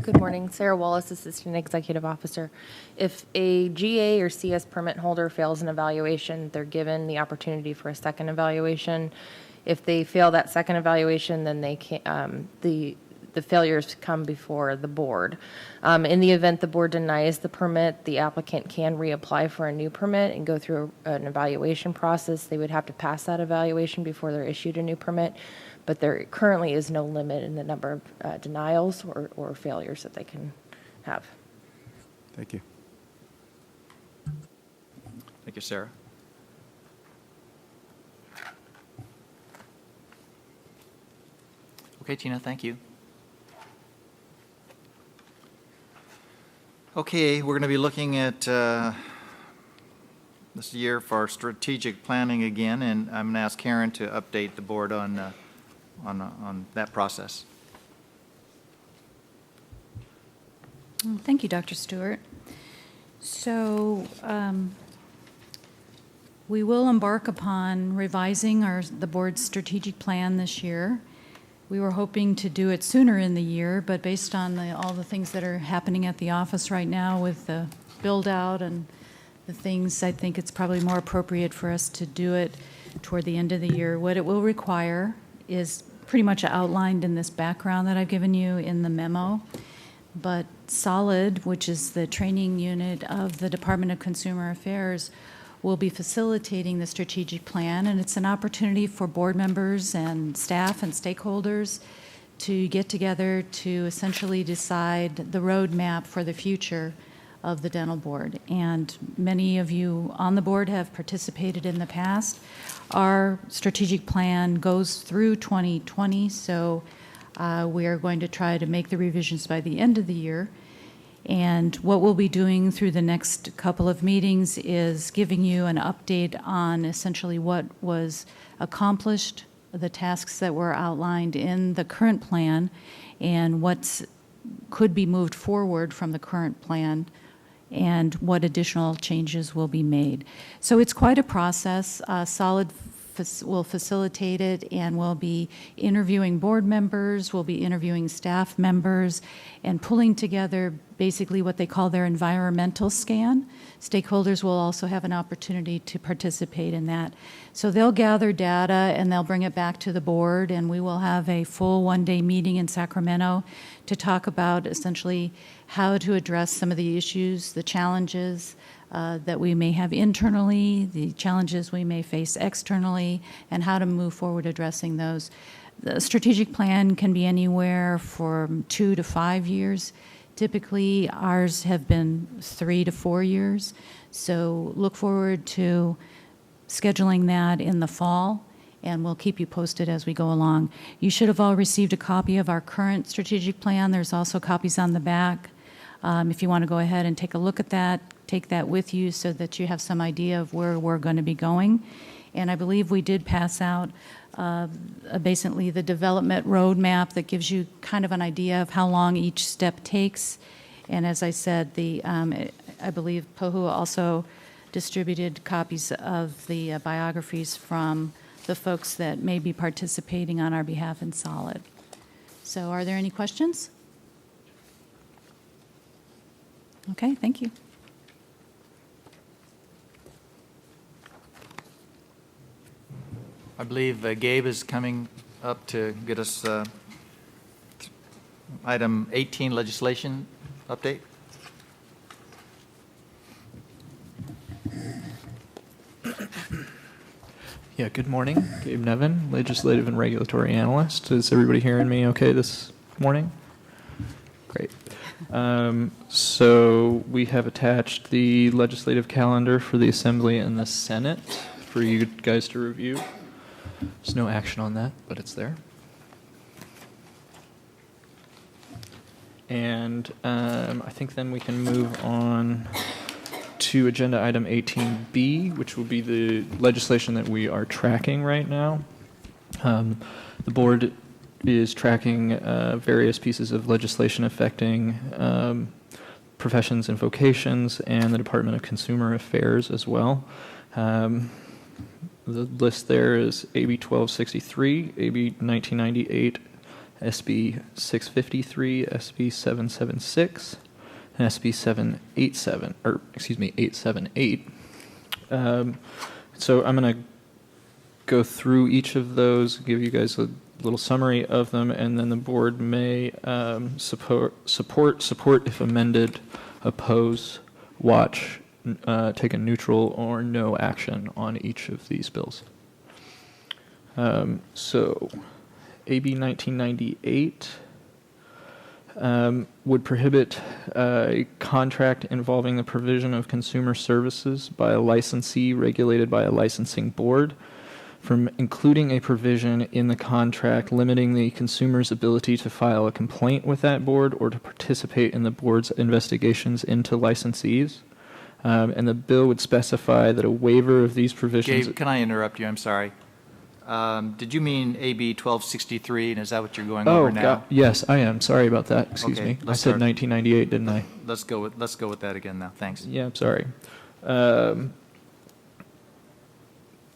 Good morning. Sarah Wallace, Assistant Executive Officer. If a GA or CS permit holder fails an evaluation, they're given the opportunity for a second evaluation. If they fail that second evaluation, then they can, the failures come before the board. In the event the board denies the permit, the applicant can reapply for a new permit and go through an evaluation process. They would have to pass that evaluation before they're issued a new permit, but there currently is no limit in the number of denials or failures that they can have. Thank you. Thank you, Sarah. Okay, Tina, thank you. Okay, we're going to be looking at this year for strategic planning again, and I'm going to ask Karen to update the board on that process. Thank you, Dr. Stewart. So we will embark upon revising the board's strategic plan this year. We were hoping to do it sooner in the year, but based on all the things that are happening at the office right now with the build-out and the things, I think it's probably more appropriate for us to do it toward the end of the year. What it will require is pretty much outlined in this background that I've given you in the memo. But SOLID, which is the training unit of the Department of Consumer Affairs, will be facilitating the strategic plan, and it's an opportunity for board members and staff and stakeholders to get together to essentially decide the roadmap for the future of the dental board. And many of you on the board have participated in the past. Our strategic plan goes through 2020, so we are going to try to make the revisions by the end of the year. And what we'll be doing through the next couple of meetings is giving you an update on essentially what was accomplished, the tasks that were outlined in the current plan, and what could be moved forward from the current plan, and what additional changes will be made. So it's quite a process. SOLID will facilitate it, and we'll be interviewing board members, we'll be interviewing staff members, and pulling together basically what they call their environmental scan. Stakeholders will also have an opportunity to participate in that. So they'll gather data and they'll bring it back to the board, and we will have a full one-day meeting in Sacramento to talk about essentially how to address some of the issues, the challenges that we may have internally, the challenges we may face externally, and how to move forward addressing those. The strategic plan can be anywhere from 2 to 5 years. Typically, ours have been 3 to 4 years. So look forward to scheduling that in the fall, and we'll keep you posted as we go along. You should have all received a copy of our current strategic plan. There's also copies on the back. If you want to go ahead and take a look at that, take that with you so that you have some idea of where we're going to be going. And I believe we did pass out basically the development roadmap that gives you kind of an idea of how long each step takes. And as I said, I believe POHU also distributed copies of the biographies from the folks that may be participating on our behalf in SOLID. So are there any questions? Okay, thank you. I believe Gabe is coming up to get us item 18, legislation update. Yeah, good morning. Gabe Nevin, Legislative and Regulatory Analyst. Is everybody hearing me okay this morning? Great. So we have attached the legislative calendar for the Assembly and the Senate for you guys to review. There's no action on that, but it's there. And I think then we can move on to agenda item 18B, which will be the legislation that we are tracking right now. The board is tracking various pieces of legislation affecting professions and vocations and the Department of Consumer Affairs as well. The list there is AB 1263, AB 1998, SB 653, SB 776, and SB 787, or excuse me, 878. So I'm going to go through each of those, give you guys a little summary of them, and then the board may support if amended, oppose, watch, take a neutral or no action on each of these bills. So AB 1998 would prohibit a contract involving the provision of consumer services by a licensee regulated by a licensing board from including a provision in the contract limiting the consumer's ability to file a complaint with that board or to participate in the board's investigations into licensees. And the bill would specify that a waiver of these provisions... Gabe, can I interrupt you? I'm sorry. Did you mean AB 1263, and is that what you're going over now? Yes, I am. Sorry about that. Excuse Okay, me. I said 1998, didn't I? Let's go with that again now. Thanks. Yeah, I'm sorry.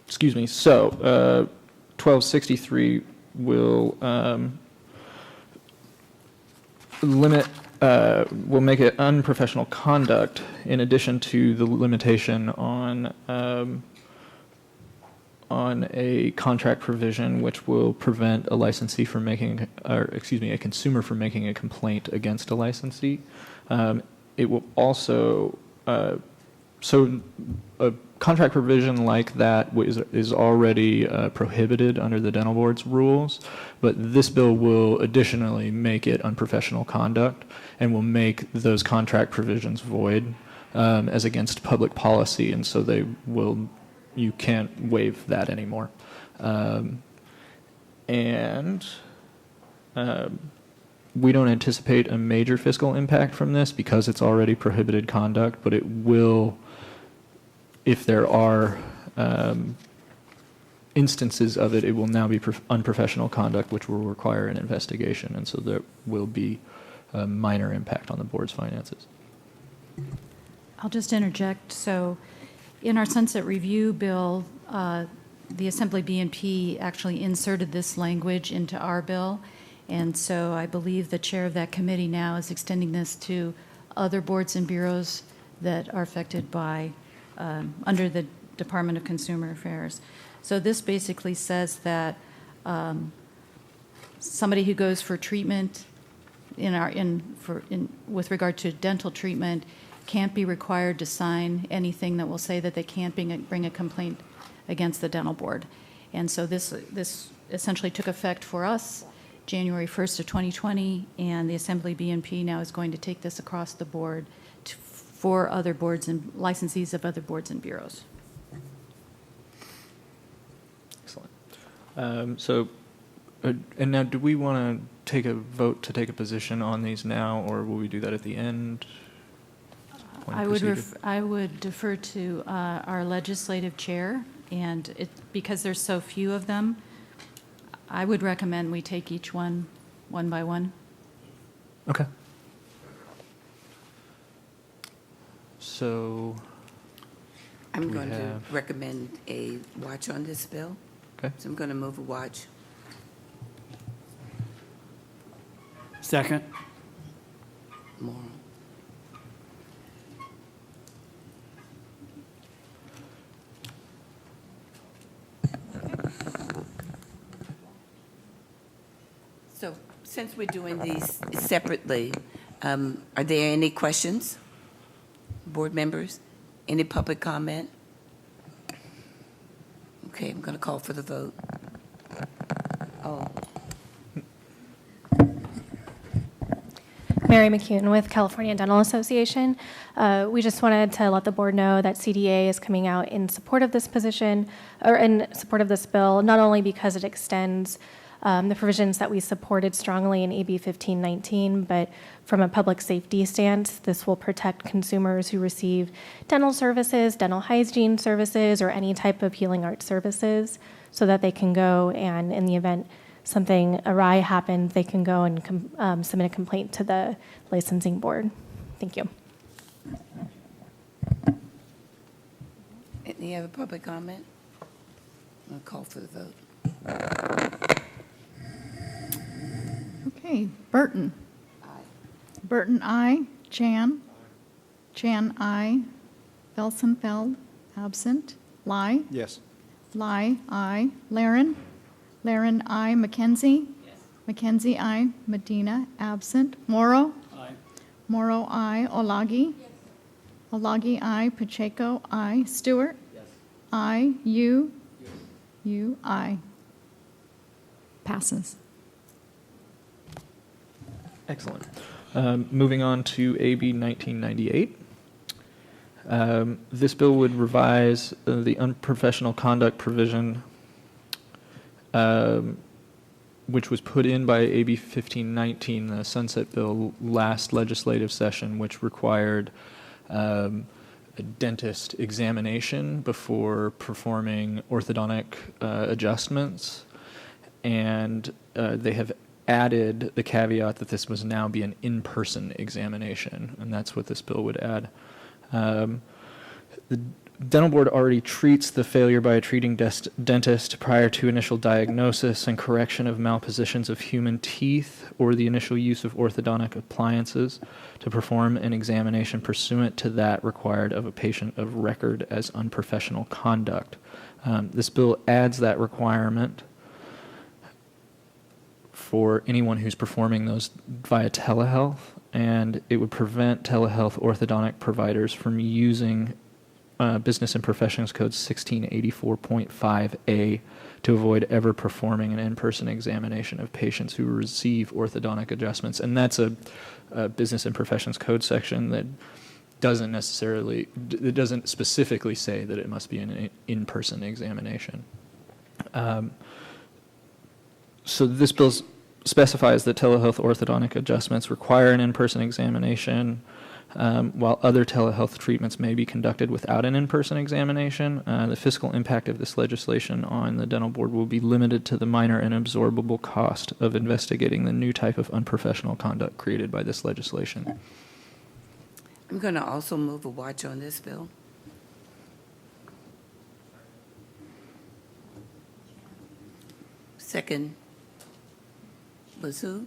Excuse me. So, 1263 will will make it unprofessional conduct in addition to the limitation on a contract provision which will prevent a licensee from making, or excuse me, a consumer from making a complaint against a licensee. It will also, so a contract provision like that is already prohibited under the dental board's rules, but this bill will additionally make it unprofessional conduct and will make those contract provisions void as against public policy, and so you can't waive that anymore. We don't anticipate a major fiscal impact from this because it's already prohibited conduct, but it will, if there are instances of it, it will now be unprofessional conduct, which will require an investigation, and so there will be a minor impact on the board's finances. I'll just interject. So in our sunset review bill, the Assembly B&P actually inserted this language into our bill, and so I believe the chair of that committee now is extending this to other boards and bureaus that are affected by, under the Department of Consumer Affairs. So this basically says that somebody who goes for treatment with regard to dental treatment can't be required to sign anything that will say that they can't bring a complaint against the dental board. And so this essentially took effect for us January 1st of 2020, and the Assembly B&P now is going to take this across the board for other boards and licensees of other boards and bureaus. Excellent. And now, do we want to take a vote to take a position on these now, or will we do that at the end? I would defer to our legislative chair, and because there's so few of them, I would recommend we take each one by one. Okay. So I'm going to recommend a watch on this bill. Okay. So I'm going to move a watch. Second. Moral. So since we're doing these separately, are there any questions? Board members? Any public comment? Okay, I'm going to call for the vote. Oh. Mary McCune with California Dental Association. We just wanted to let the board know that CDA is coming out in support of this position, or in support of this bill, not only because it extends the provisions that we supported strongly in AB 1519, but from a public safety stance, this will protect consumers who receive dental services, dental hygiene services, or any type of healing arts services, so that they can go and, in the event something awry happens, they can go and submit a complaint to the licensing board. Thank you. Any other public comment? I'll call for the vote. Okay, Burton. Aye. Burton, aye. Chan. Chan, aye. Felsenfeld, absent. Lai. Yes. Lai, aye. Laren. Laren, aye. McKenzie. Yes. McKenzie, aye. Medina, absent. Morrow. Aye. Morrow, aye. Olagi. Yes. Olagi, aye. Pacheco, aye. Stewart. Yes. Aye. You. Yes. You, aye. Passes. excellent. Moving on to AB 1998. This bill would revise the unprofessional conduct provision, which was put in by AB 1519, the Sunset Bill, last legislative session, which required a dentist examination before performing orthodontic adjustments. And they have added the caveat that this must now be an in-person examination, and that's what this bill would add. dental board already treats the failure by a treating dentist prior to initial diagnosis and correction of malpositions of human teeth or the initial use of orthodontic appliances to perform an examination pursuant to that required of a patient of record as unprofessional conduct. This bill adds that requirement for anyone who's performing those via telehealth, and it would prevent telehealth orthodontic providers from using Business and Professions Code 1684.5A to avoid ever performing an in-person examination of patients who receive orthodontic adjustments. And that's a Business and Professions Code section that doesn't specifically say that it must be an in-person examination. So this bill specifies that telehealth orthodontic adjustments require an in-person examination, while other telehealth treatments may be conducted without an in-person examination. The fiscal impact of this legislation on the dental board will be limited to the minor and absorbable cost of investigating the new type of unprofessional conduct created by this legislation. I'm going to also move a watch on this bill. Second was who?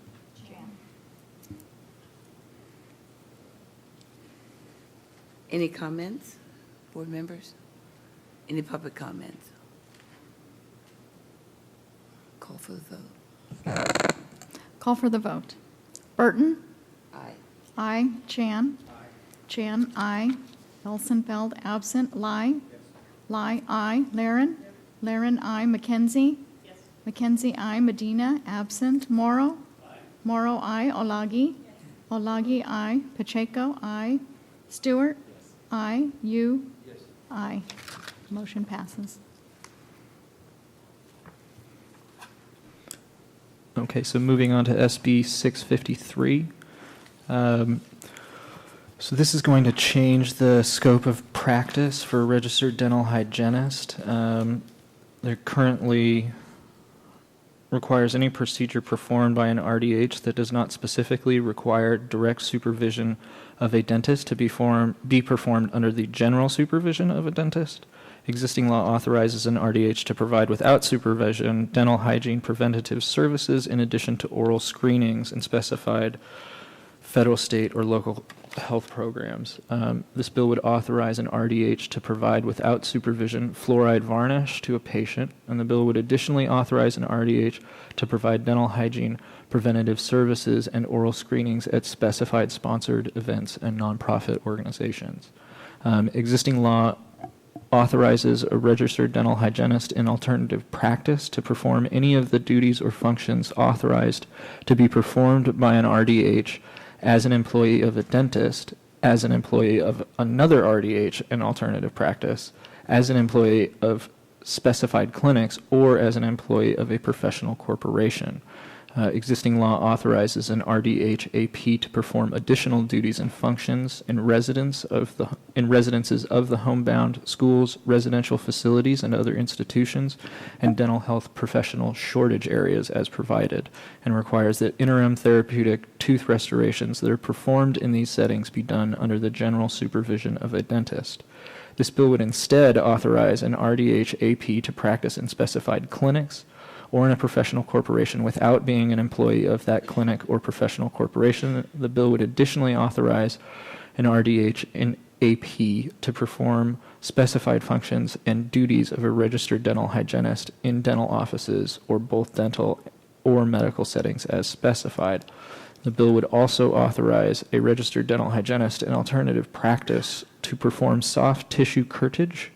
Any comments, board members? Any public comments? Call for the vote. Call for the vote. Burton? Aye. Aye. Chan? Aye. Chan, aye. Elsenfeld, absent. Lai? Lai, aye. Laren? Laren, aye. McKenzie? McKenzie, aye. Medina, absent. Morrow? Morrow, aye. Olagi? Olagi, aye. Pacheco, aye. Stewart? Aye. You? Aye. Motion passes. Okay, so moving on to SB 653. So this is going to change the scope of practice for a registered dental hygienist. There currently requires any procedure performed by an RDH that does not specifically require direct supervision of a dentist to be performed under the general supervision of a dentist. Existing law authorizes an RDH to provide without supervision dental hygiene preventative services in addition to oral screenings in specified federal, state, or local health programs. This bill would authorize an RDH to provide without supervision fluoride varnish to a patient, and the bill would additionally authorize an RDH to provide dental hygiene preventative services and oral screenings at specified sponsored events and nonprofit organizations. Existing law authorizes a registered dental hygienist in alternative practice to perform any of the duties or functions authorized to be performed by an RDH as an employee of a dentist, as an employee of another RDH in alternative practice, as an employee of specified clinics, or as an employee of a professional corporation. Existing law authorizes an RDH AP to perform additional duties and functions in residences of the homebound schools, residential facilities, and other institutions, and dental health professional shortage areas as provided, and requires that interim therapeutic tooth restorations that are performed in these settings be done under the general supervision of a dentist. This bill would instead authorize an RDH AP to practice in specified clinics or in a professional corporation without being an employee of that clinic or professional corporation. The bill would additionally authorize an RDH in AP to perform specified functions and duties of a registered dental hygienist in dental offices or both dental or medical settings as specified. The bill would also authorize a registered dental hygienist in alternative practice to perform soft tissue curettage?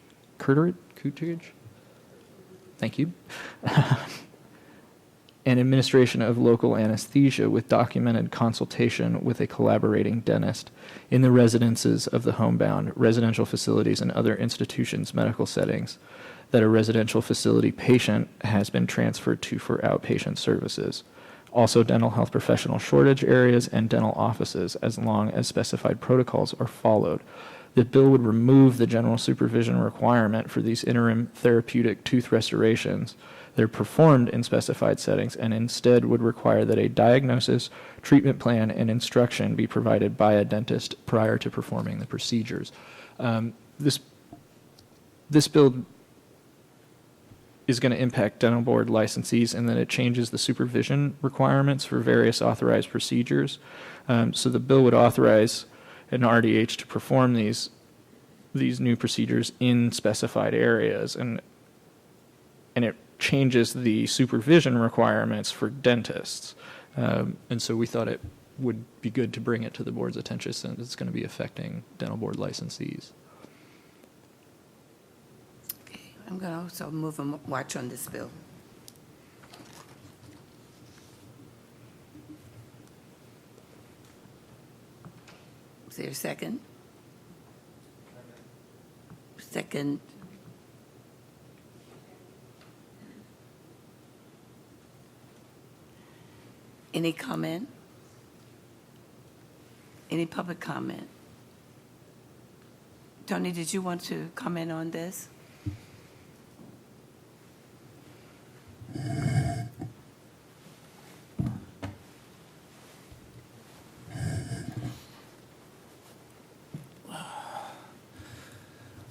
Thank you. And administration of local anesthesia with documented consultation with a collaborating dentist in the residences of the homebound, residential facilities, and other institutions' medical settings that a residential facility patient has been transferred to for outpatient services. Also, dental health professional shortage areas and dental offices, as long as specified protocols are followed. The bill would remove the general supervision requirement for these interim therapeutic tooth restorations. They're performed in specified settings and instead would require that a diagnosis, treatment plan, and instruction be provided by a dentist prior to performing the procedures. This This bill is going to impact dental board licensees, and then it changes the supervision requirements for various authorized procedures. So the bill would authorize an RDH to perform these new procedures in specified areas, and it changes the supervision requirements for dentists. And so we thought it would be good to bring it to the board's attention since it's going to be affecting dental board licensees. I'm going to also move and watch on this bill. Is there a second? Second. Any comment? Any public comment? Tony, did you want to comment on this?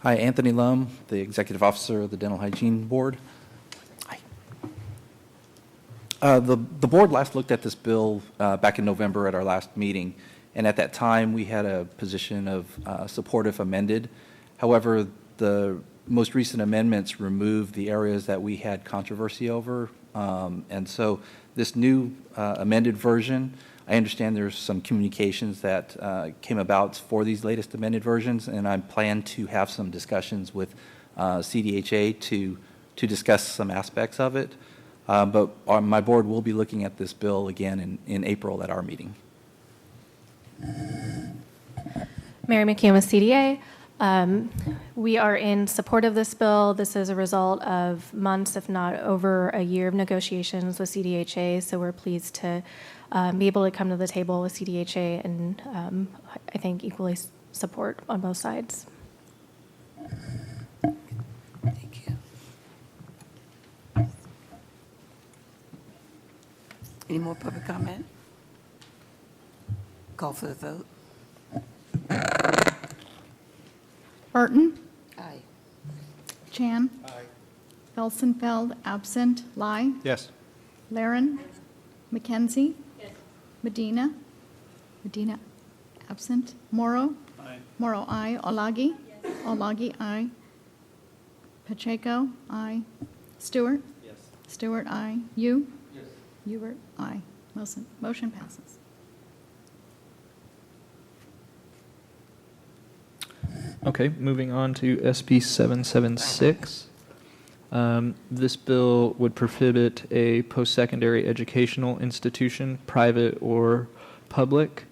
Hi, Anthony Lum, the Executive Officer of the Dental Hygiene Board. Hi. The board last looked at this bill back in November at our last meeting, and at that time we had a position of support if amended. However, the most recent amendments removed the areas that we had controversy over, and so this new amended version, I understand there's some communications that came about for these latest amended versions, and I plan to have some discussions with CDHA to discuss some aspects of it. But my board will be looking at this bill again in April at our meeting. Mary McCamus, CDA. We are in support of this bill. This is a result of months, if not over a year, of negotiations with CDHA, so we're pleased to be able to come to the table with CDHA and I think equally support on both sides. Thank you. Any more public comment? Call for the vote. Burton, Aye. Chan. Felsenfeld, absent. Lai. Yes. Laren. McKenzie. Medina. Medina, absent. Morrow. Aye. Morrow, aye. Olagi. Olagi, aye. Pacheco, aye. Stewart. Stewart, aye. You. Hubert, aye. Motion passes. Okay, moving on to SB 776. This bill would prohibit a post-secondary educational institution, private or public,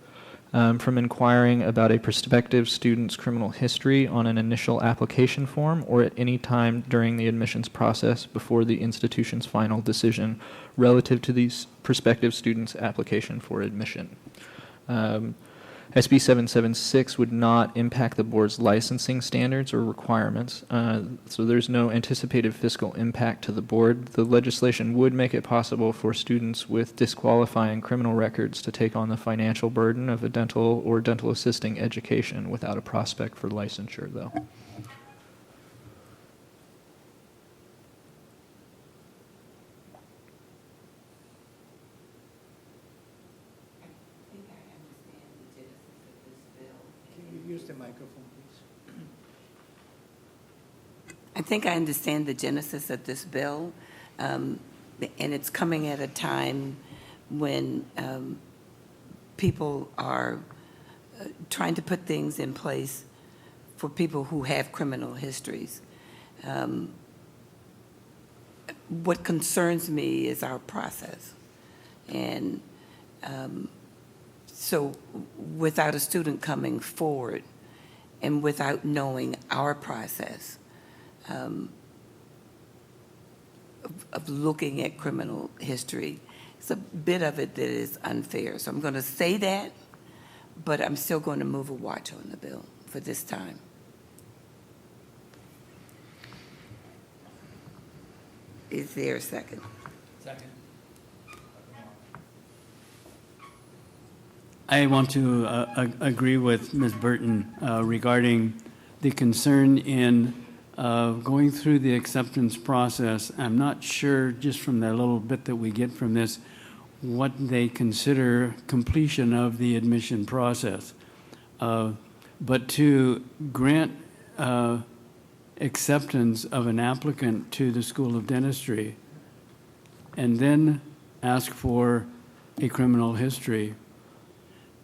from inquiring about a prospective student's criminal history on an initial application form or at any time during the admissions process before the institution's final decision relative to the prospective student's application for admission. SB 776 would not impact the board's licensing standards or requirements, so there's no anticipated fiscal impact to the board. The legislation would make it possible for students with disqualifying criminal records to take on the financial burden of a dental or dental assisting education without a prospect for licensure, though. Use the microphone, please. I think I understand the genesis of this bill, and it's coming at a time when people are trying to put things in place for people who have criminal histories. What concerns me is our process. And so without a student coming forward and without knowing our process of looking at criminal history, it's a bit of it that is unfair. So I'm going to say that, but I'm still going to move a watch on the bill for this time. Is there a second? Second. I want to agree with Ms. Burton regarding the concern in Going through the acceptance process, I'm not sure, just from the little bit that we get from this, what they consider completion of the admission process. But to grant acceptance of an applicant to the School of Dentistry and then ask for a criminal history,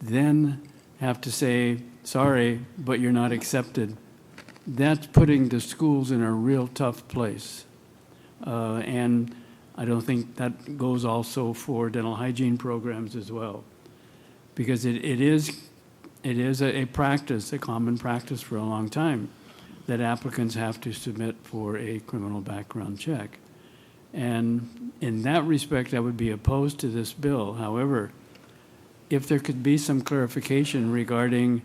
then have to say, sorry, but you're not accepted, that's putting the schools in a real tough place. And I don't think that goes also for dental hygiene programs as well. Because it is a practice, a common practice for a long time, that applicants have to submit for a criminal background check. And in that respect, I would be opposed to this bill. However, if there could be some clarification regarding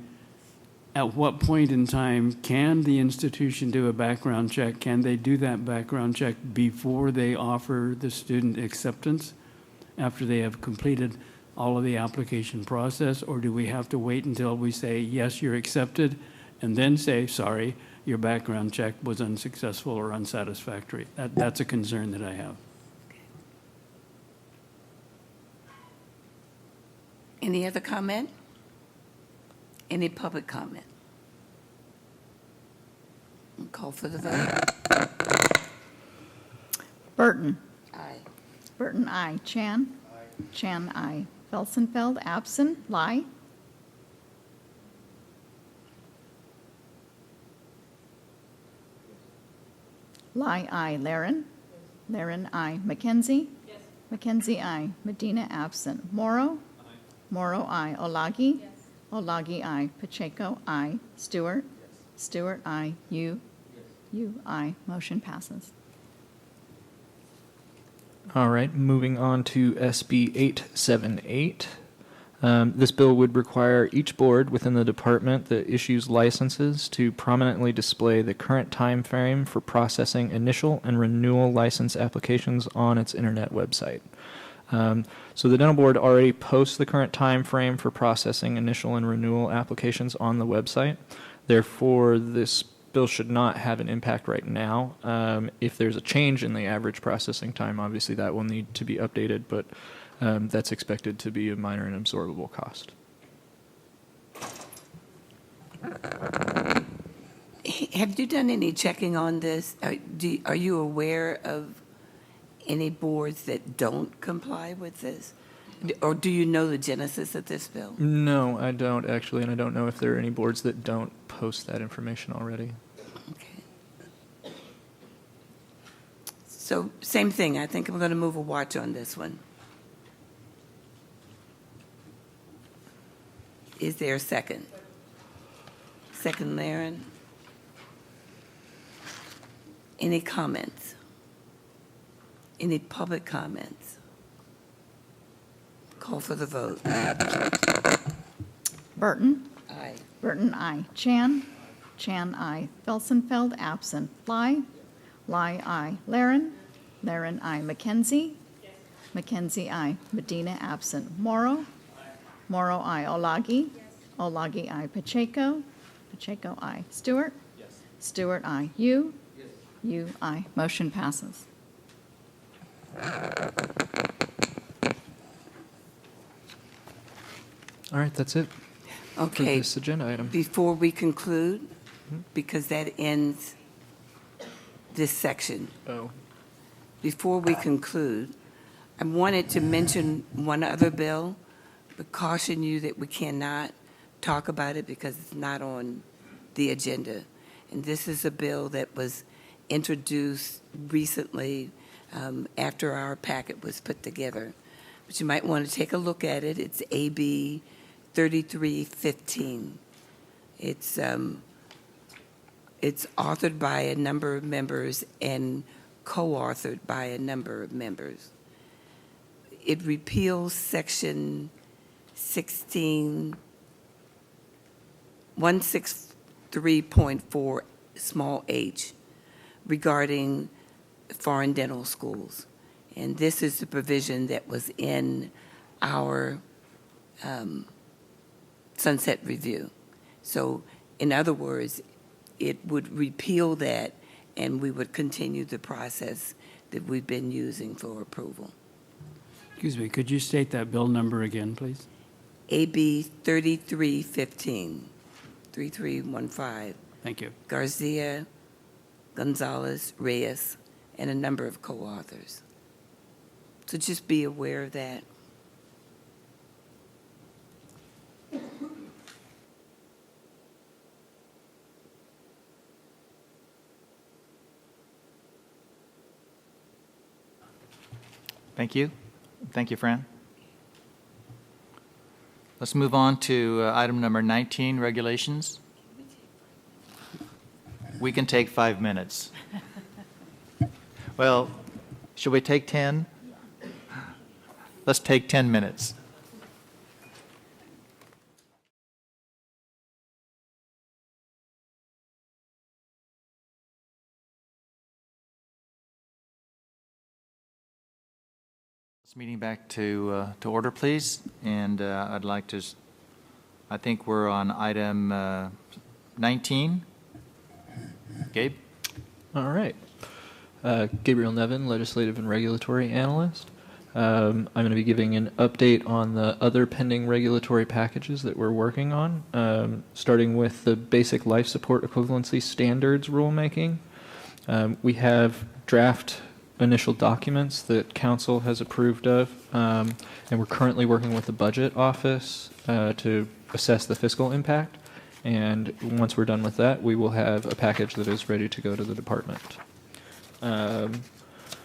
at what point in time can the institution do a background check? Can they do that background check before they offer the student acceptance, after they have completed all of the application process? Or do we have to wait until we say, yes, you're accepted, and then say, sorry, your background check was unsuccessful or unsatisfactory? That's a concern that I have. Any other comment? Any public comment? Call for the vote. Burton. Aye. Burton, aye. Chan. Chan, aye. Felsenfeld, absent. Lai. Lai, aye. Laren. Laren, aye. Mackenzie. Mackenzie, aye. Medina, absent. Morrow. Morrow, aye. Olagi. Olagi, aye. Pacheco, aye. Stewart. Stewart, aye. You. You, aye. Motion passes. All right, moving on to SB 878. This bill would require each board within the department that issues licenses to prominently display the current time frame for processing initial and renewal license applications on its internet website. So the dental board already posts the current time frame for processing initial and renewal applications on the website. Therefore, this bill should not have an impact right now. If there's a change in the average processing time, obviously that will need to be updated, but that's expected to be a minor and absorbable cost. Have you done any checking on this? Are you aware of any boards that don't comply with this? Or do you know the genesis of this bill? No, I don't actually, and I don't know if there are any boards that don't post that information already. Okay. So same thing. I think I'm going to move a watch on this one. Is there a second? Second, Laren. Any comments? Any public comments? Call for the vote. Burton. Aye. Burton, aye. Chan. Chan, aye. Felsenfeld, absent. Lai. Lai, aye. Laren. Laren, aye. Mackenzie. Mackenzie, aye. Medina, absent. Morrow. Morrow, aye. Olagi. Olagi, aye. Pacheco. Pacheco, aye. Stewart. Stewart, aye. You. You, aye. Motion passes. All right, that's it. Okay. For this agenda item. Before we conclude, because that ends this section. Oh. Before we conclude, I wanted to mention one other bill, but caution you that we cannot talk about it because it's not on the agenda. And this is a bill that was introduced recently after our packet was put together. But you might want to take a look at it. It's AB 3315. It's authored by a number of members and co-authored by a number of members. It repeals section 163.4 small h regarding foreign dental schools. And this is the provision that was in our sunset review. So in other words, it would repeal that and we would continue the process that we've been using for approval. Excuse me, could you state that bill number again, please? AB 3315, 3315. Thank you. Garcia, Gonzalez, Reyes, and a number of co-authors. So just be aware of that. Thank you. Thank you, Fran. Let's move on to item number 19, regulations. We can take 5 minutes. Well, should we take 10? Let's take 10 minutes. This meeting back to order, please. And I'd like to, I think we're on item 19. Gabe? All right. Gabriel Nevin, Legislative and Regulatory Analyst. I'm going to be giving an update on the other pending regulatory packages that we're working on, starting with the Basic Life Support Equivalency Standards rulemaking. We have draft initial documents that Council has approved of, and we're currently working with the Budget Office to assess the fiscal impact. And once we're done with that, we will have a package that is ready to go to the department.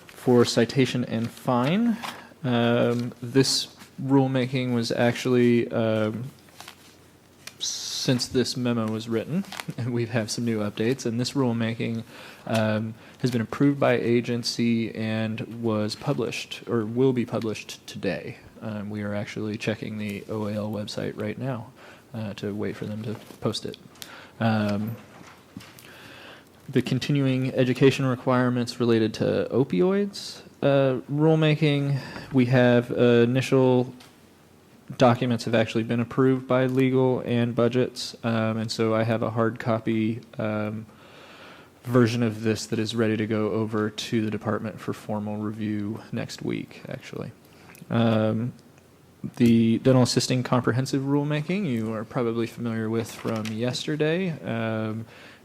For citation and fine, this rulemaking was actually, since this memo was written, we have some new updates, and this rulemaking has been approved by agency and was published, or will be published today. We are actually checking the OAL website right now to wait for them to post it. The continuing education requirements related to opioids rulemaking, we have initial documents have actually been approved by legal and budgets, and so I have a hard copy version of this that is ready to go over to the department for formal review next week, actually. The dental assisting comprehensive rulemaking you are probably familiar with from yesterday,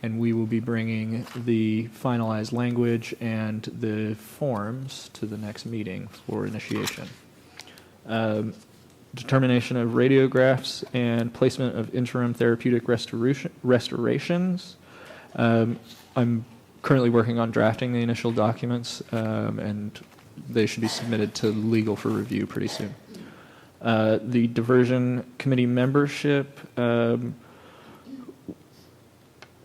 and we will be bringing the finalized language and the forms to the next meeting for initiation. Determination of radiographs and placement of interim therapeutic restorations. I'm currently working on drafting the initial documents, and they should be submitted to legal for review pretty soon. The diversion committee membership,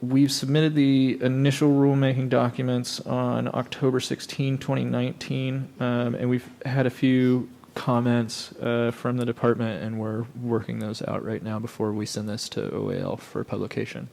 we've submitted the initial rulemaking documents on October 16, 2019, and we've had a few comments from the department, and we're working those out right now before we send this to OAL for publication.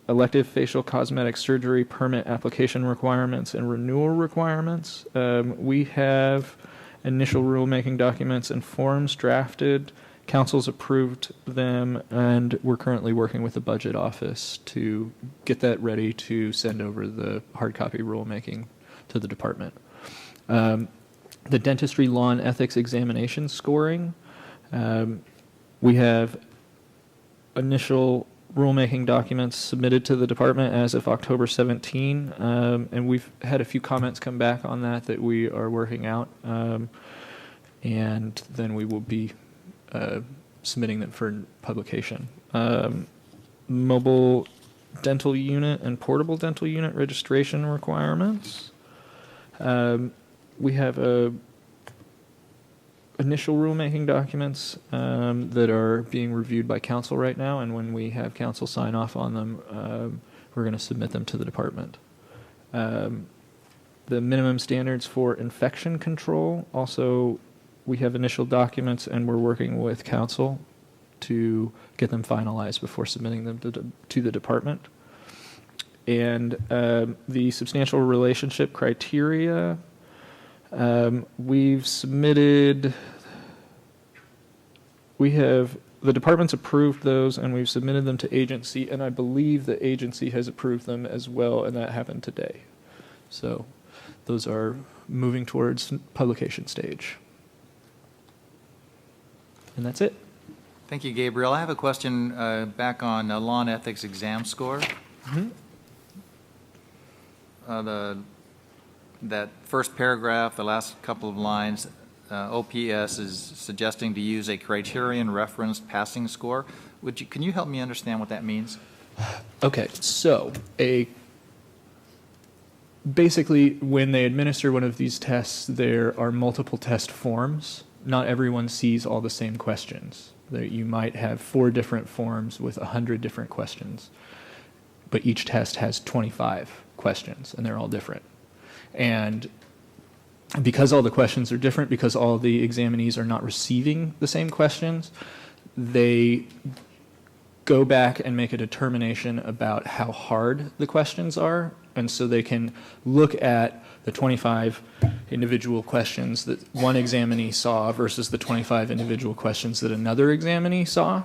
Elective facial cosmetic surgery permit application requirements and renewal requirements. We have initial rulemaking documents and forms drafted. Council's approved them, and we're currently working with the Budget Office to get that ready to send over the hard copy rulemaking to the department. The dentistry law and ethics examination scoring. We have initial rulemaking documents submitted to the department as of October 17, and we've had a few comments come back on that we are working out, and then we will be submitting them for publication. Mobile dental unit and portable dental unit registration requirements. We have initial rulemaking documents that are being reviewed by council right now, and when we have council sign off on them, we're going to submit them to the department. The minimum standards for infection control, also we have initial documents, and we're working with council to get them finalized before submitting them to the department. And the substantial relationship criteria, we've submitted the department's approved those, and we've submitted them to agency, and I believe the agency has approved them as well, and that happened today. So those are moving towards publication stage. And that's it. Thank you, Gabriel. I have a question back on law and ethics exam score. That first paragraph, the last couple of lines, OPS is suggesting to use a criterion referenced passing score. Can you help me understand what that means? Okay, so basically, when they administer one of these tests, there are multiple test forms. Not everyone sees all the same questions. You might have 4 different forms with 100 different questions, but each test has 25 questions, and they're all different. And because all the questions are different, because all the examinees are not receiving the same questions, they go back and make a determination about how hard the questions are. And so they can look at the 25 individual questions that one examinee saw versus the 25 individual questions that another examinee saw,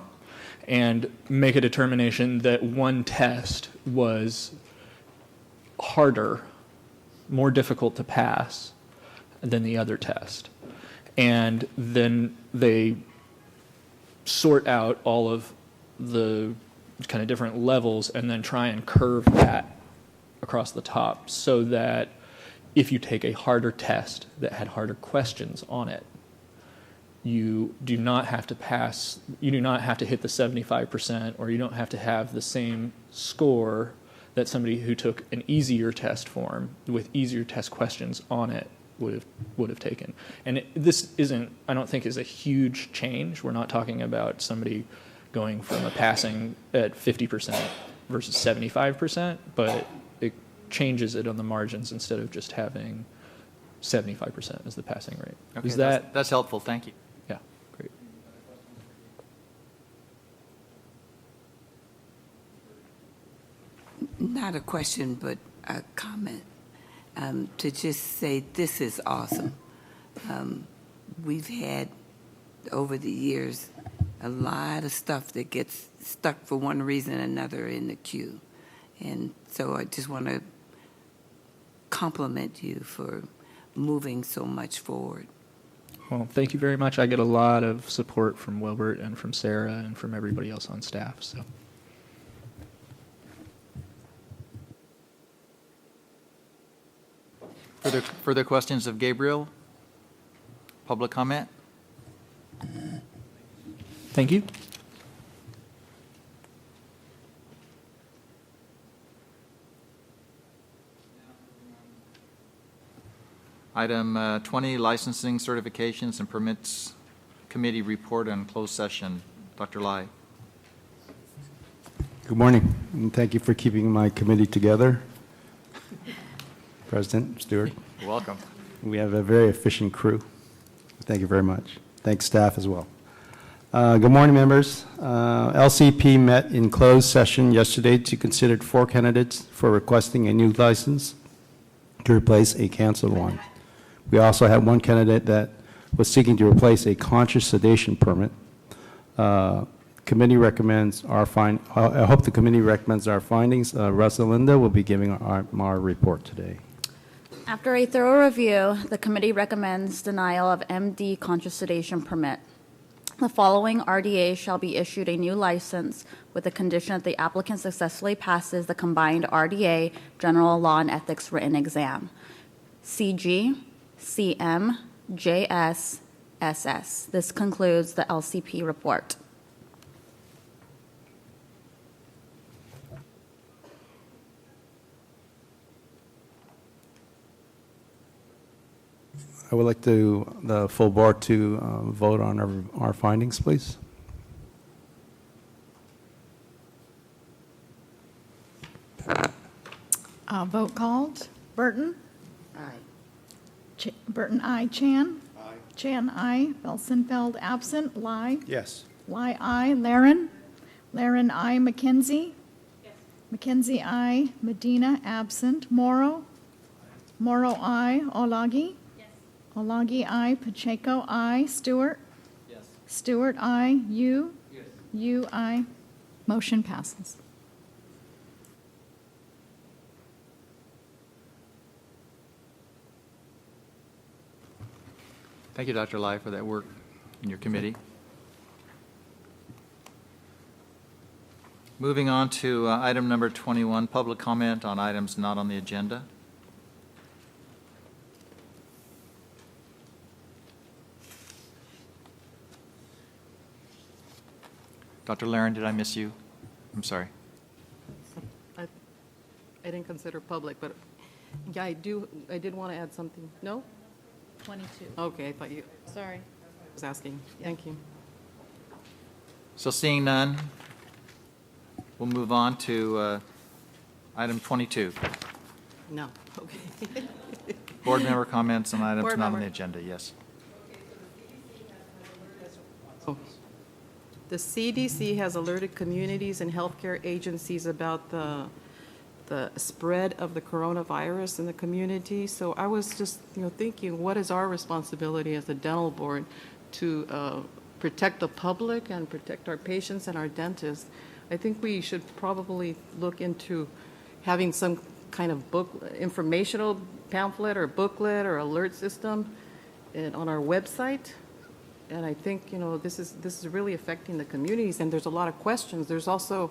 and make a determination that one test was harder, more difficult to pass than the other test. And then they sort out all of the kind of different levels and then try and curve that across the top so that if you take a harder test that had harder questions on it, you do not have to pass, you do not have to hit the 75%, or you don't have to have the same score that somebody who took an easier test form with easier test questions on it would have taken. And this isn't, I don't think, is a huge change. We're not talking about somebody going from a passing at 50% versus 75%, but it changes it on the margins instead of just having 75% as the passing rate. Okay, Is that that's helpful. Thank you. Yeah, great. Not a question, but a comment. To just say this is awesome. We've had, over the years, a lot of stuff that gets stuck for one reason or another in the queue. And so I just want to compliment you for moving so much forward. Well, thank you very much. I get a lot of support from Wilbert and from Sarah and from everybody else on staff. So. Further questions of Gabriel? Public comment? Thank you. Item 20, licensing certifications and permits committee report on closed session. Dr. Lai. Good morning, and thank you for keeping my committee together. President Stewart. You're welcome. We have a very efficient crew. Thank you very much. Thanks, staff, as well. Good morning, members. LCP met in closed session yesterday to consider 4 candidates for requesting a new license to replace a canceled one. We also had 1 candidate that was seeking to replace a conscious sedation permit. Committee recommends our I hope the committee recommends our findings. Rosalinda will be giving our report today. After a thorough review, the committee recommends denial of MD conscious sedation permit. The following RDA shall be issued a new license with the condition that the applicant successfully passes the combined RDA General Law and Ethics written exam. CG, CM, JS, SS. This concludes the LCP report. I would like the full board to vote on our findings, please. Vote called. Burton? Aye. Burton, aye. Chan? Aye. Chan, aye. Felsenfeld, absent. Lai? Yes. Lai, aye. Laren? Laren, aye. McKenzie? Yes. McKenzie, aye. Medina, absent. Morrow? Morrow, aye. Olagi? Olagi, aye. Pacheco, aye. Stewart? Yes. Stewart, aye. You? Yes. You, aye. Motion passes. Thank you, Dr. Lai, for that work in your committee. Moving on to item number 21, public comment on items not on the agenda. Dr. Laren, did I miss you? I'm sorry. I didn't consider public, but yeah, I did want to add something. No? 22. Okay, I thought you Sorry. was asking. Thank you. So seeing none, we'll move on to item 22. No, okay. Board member comments on items Board not on member. the agenda, yes. Oh. The CDC has alerted communities and healthcare agencies about the spread of the coronavirus in the community. So I was just, thinking, what is our responsibility as the dental board to protect the public and protect our patients and our dentists? I think we should probably look into having some kind of informational pamphlet or booklet or alert system on our website. And I think, this is really affecting the communities, and there's a lot of questions. There's also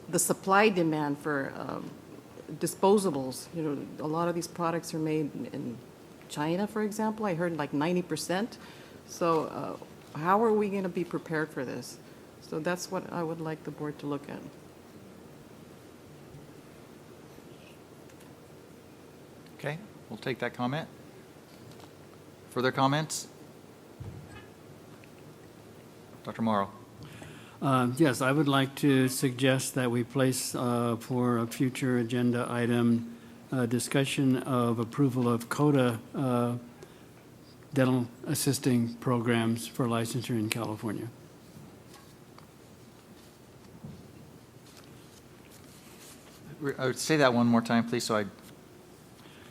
the supply demand for disposables. A lot of these products are made in China, for example. I heard like 90%. So how are we going to be prepared for this? So that's what I would like the board to look at. Okay, we'll take that comment. Further comments? Dr. Morrow. Yes, I would like to suggest that we place for a future agenda item discussion of approval of CODA dental assisting programs for licensure in California. Say that one more time, please, so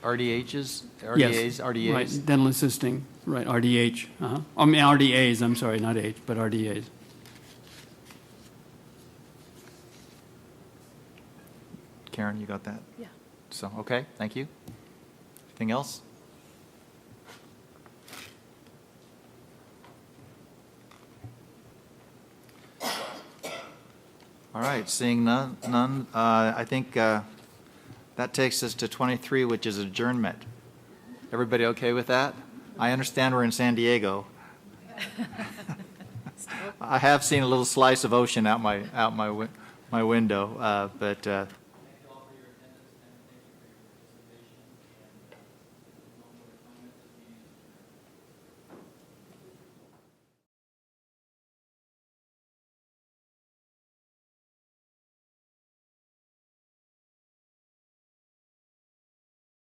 RDHs? RDAs? Yes, RDAs? right, dental assisting, right, RDH. I mean, RDAs, I'm sorry, not H, but RDAs. Karen, you got that? Yeah. So, okay, thank you. Anything else? All right, seeing none, I think that takes us to 23, which is adjournment. Everybody okay with that? I understand we're in San Diego. I have seen a little slice of ocean out my window, but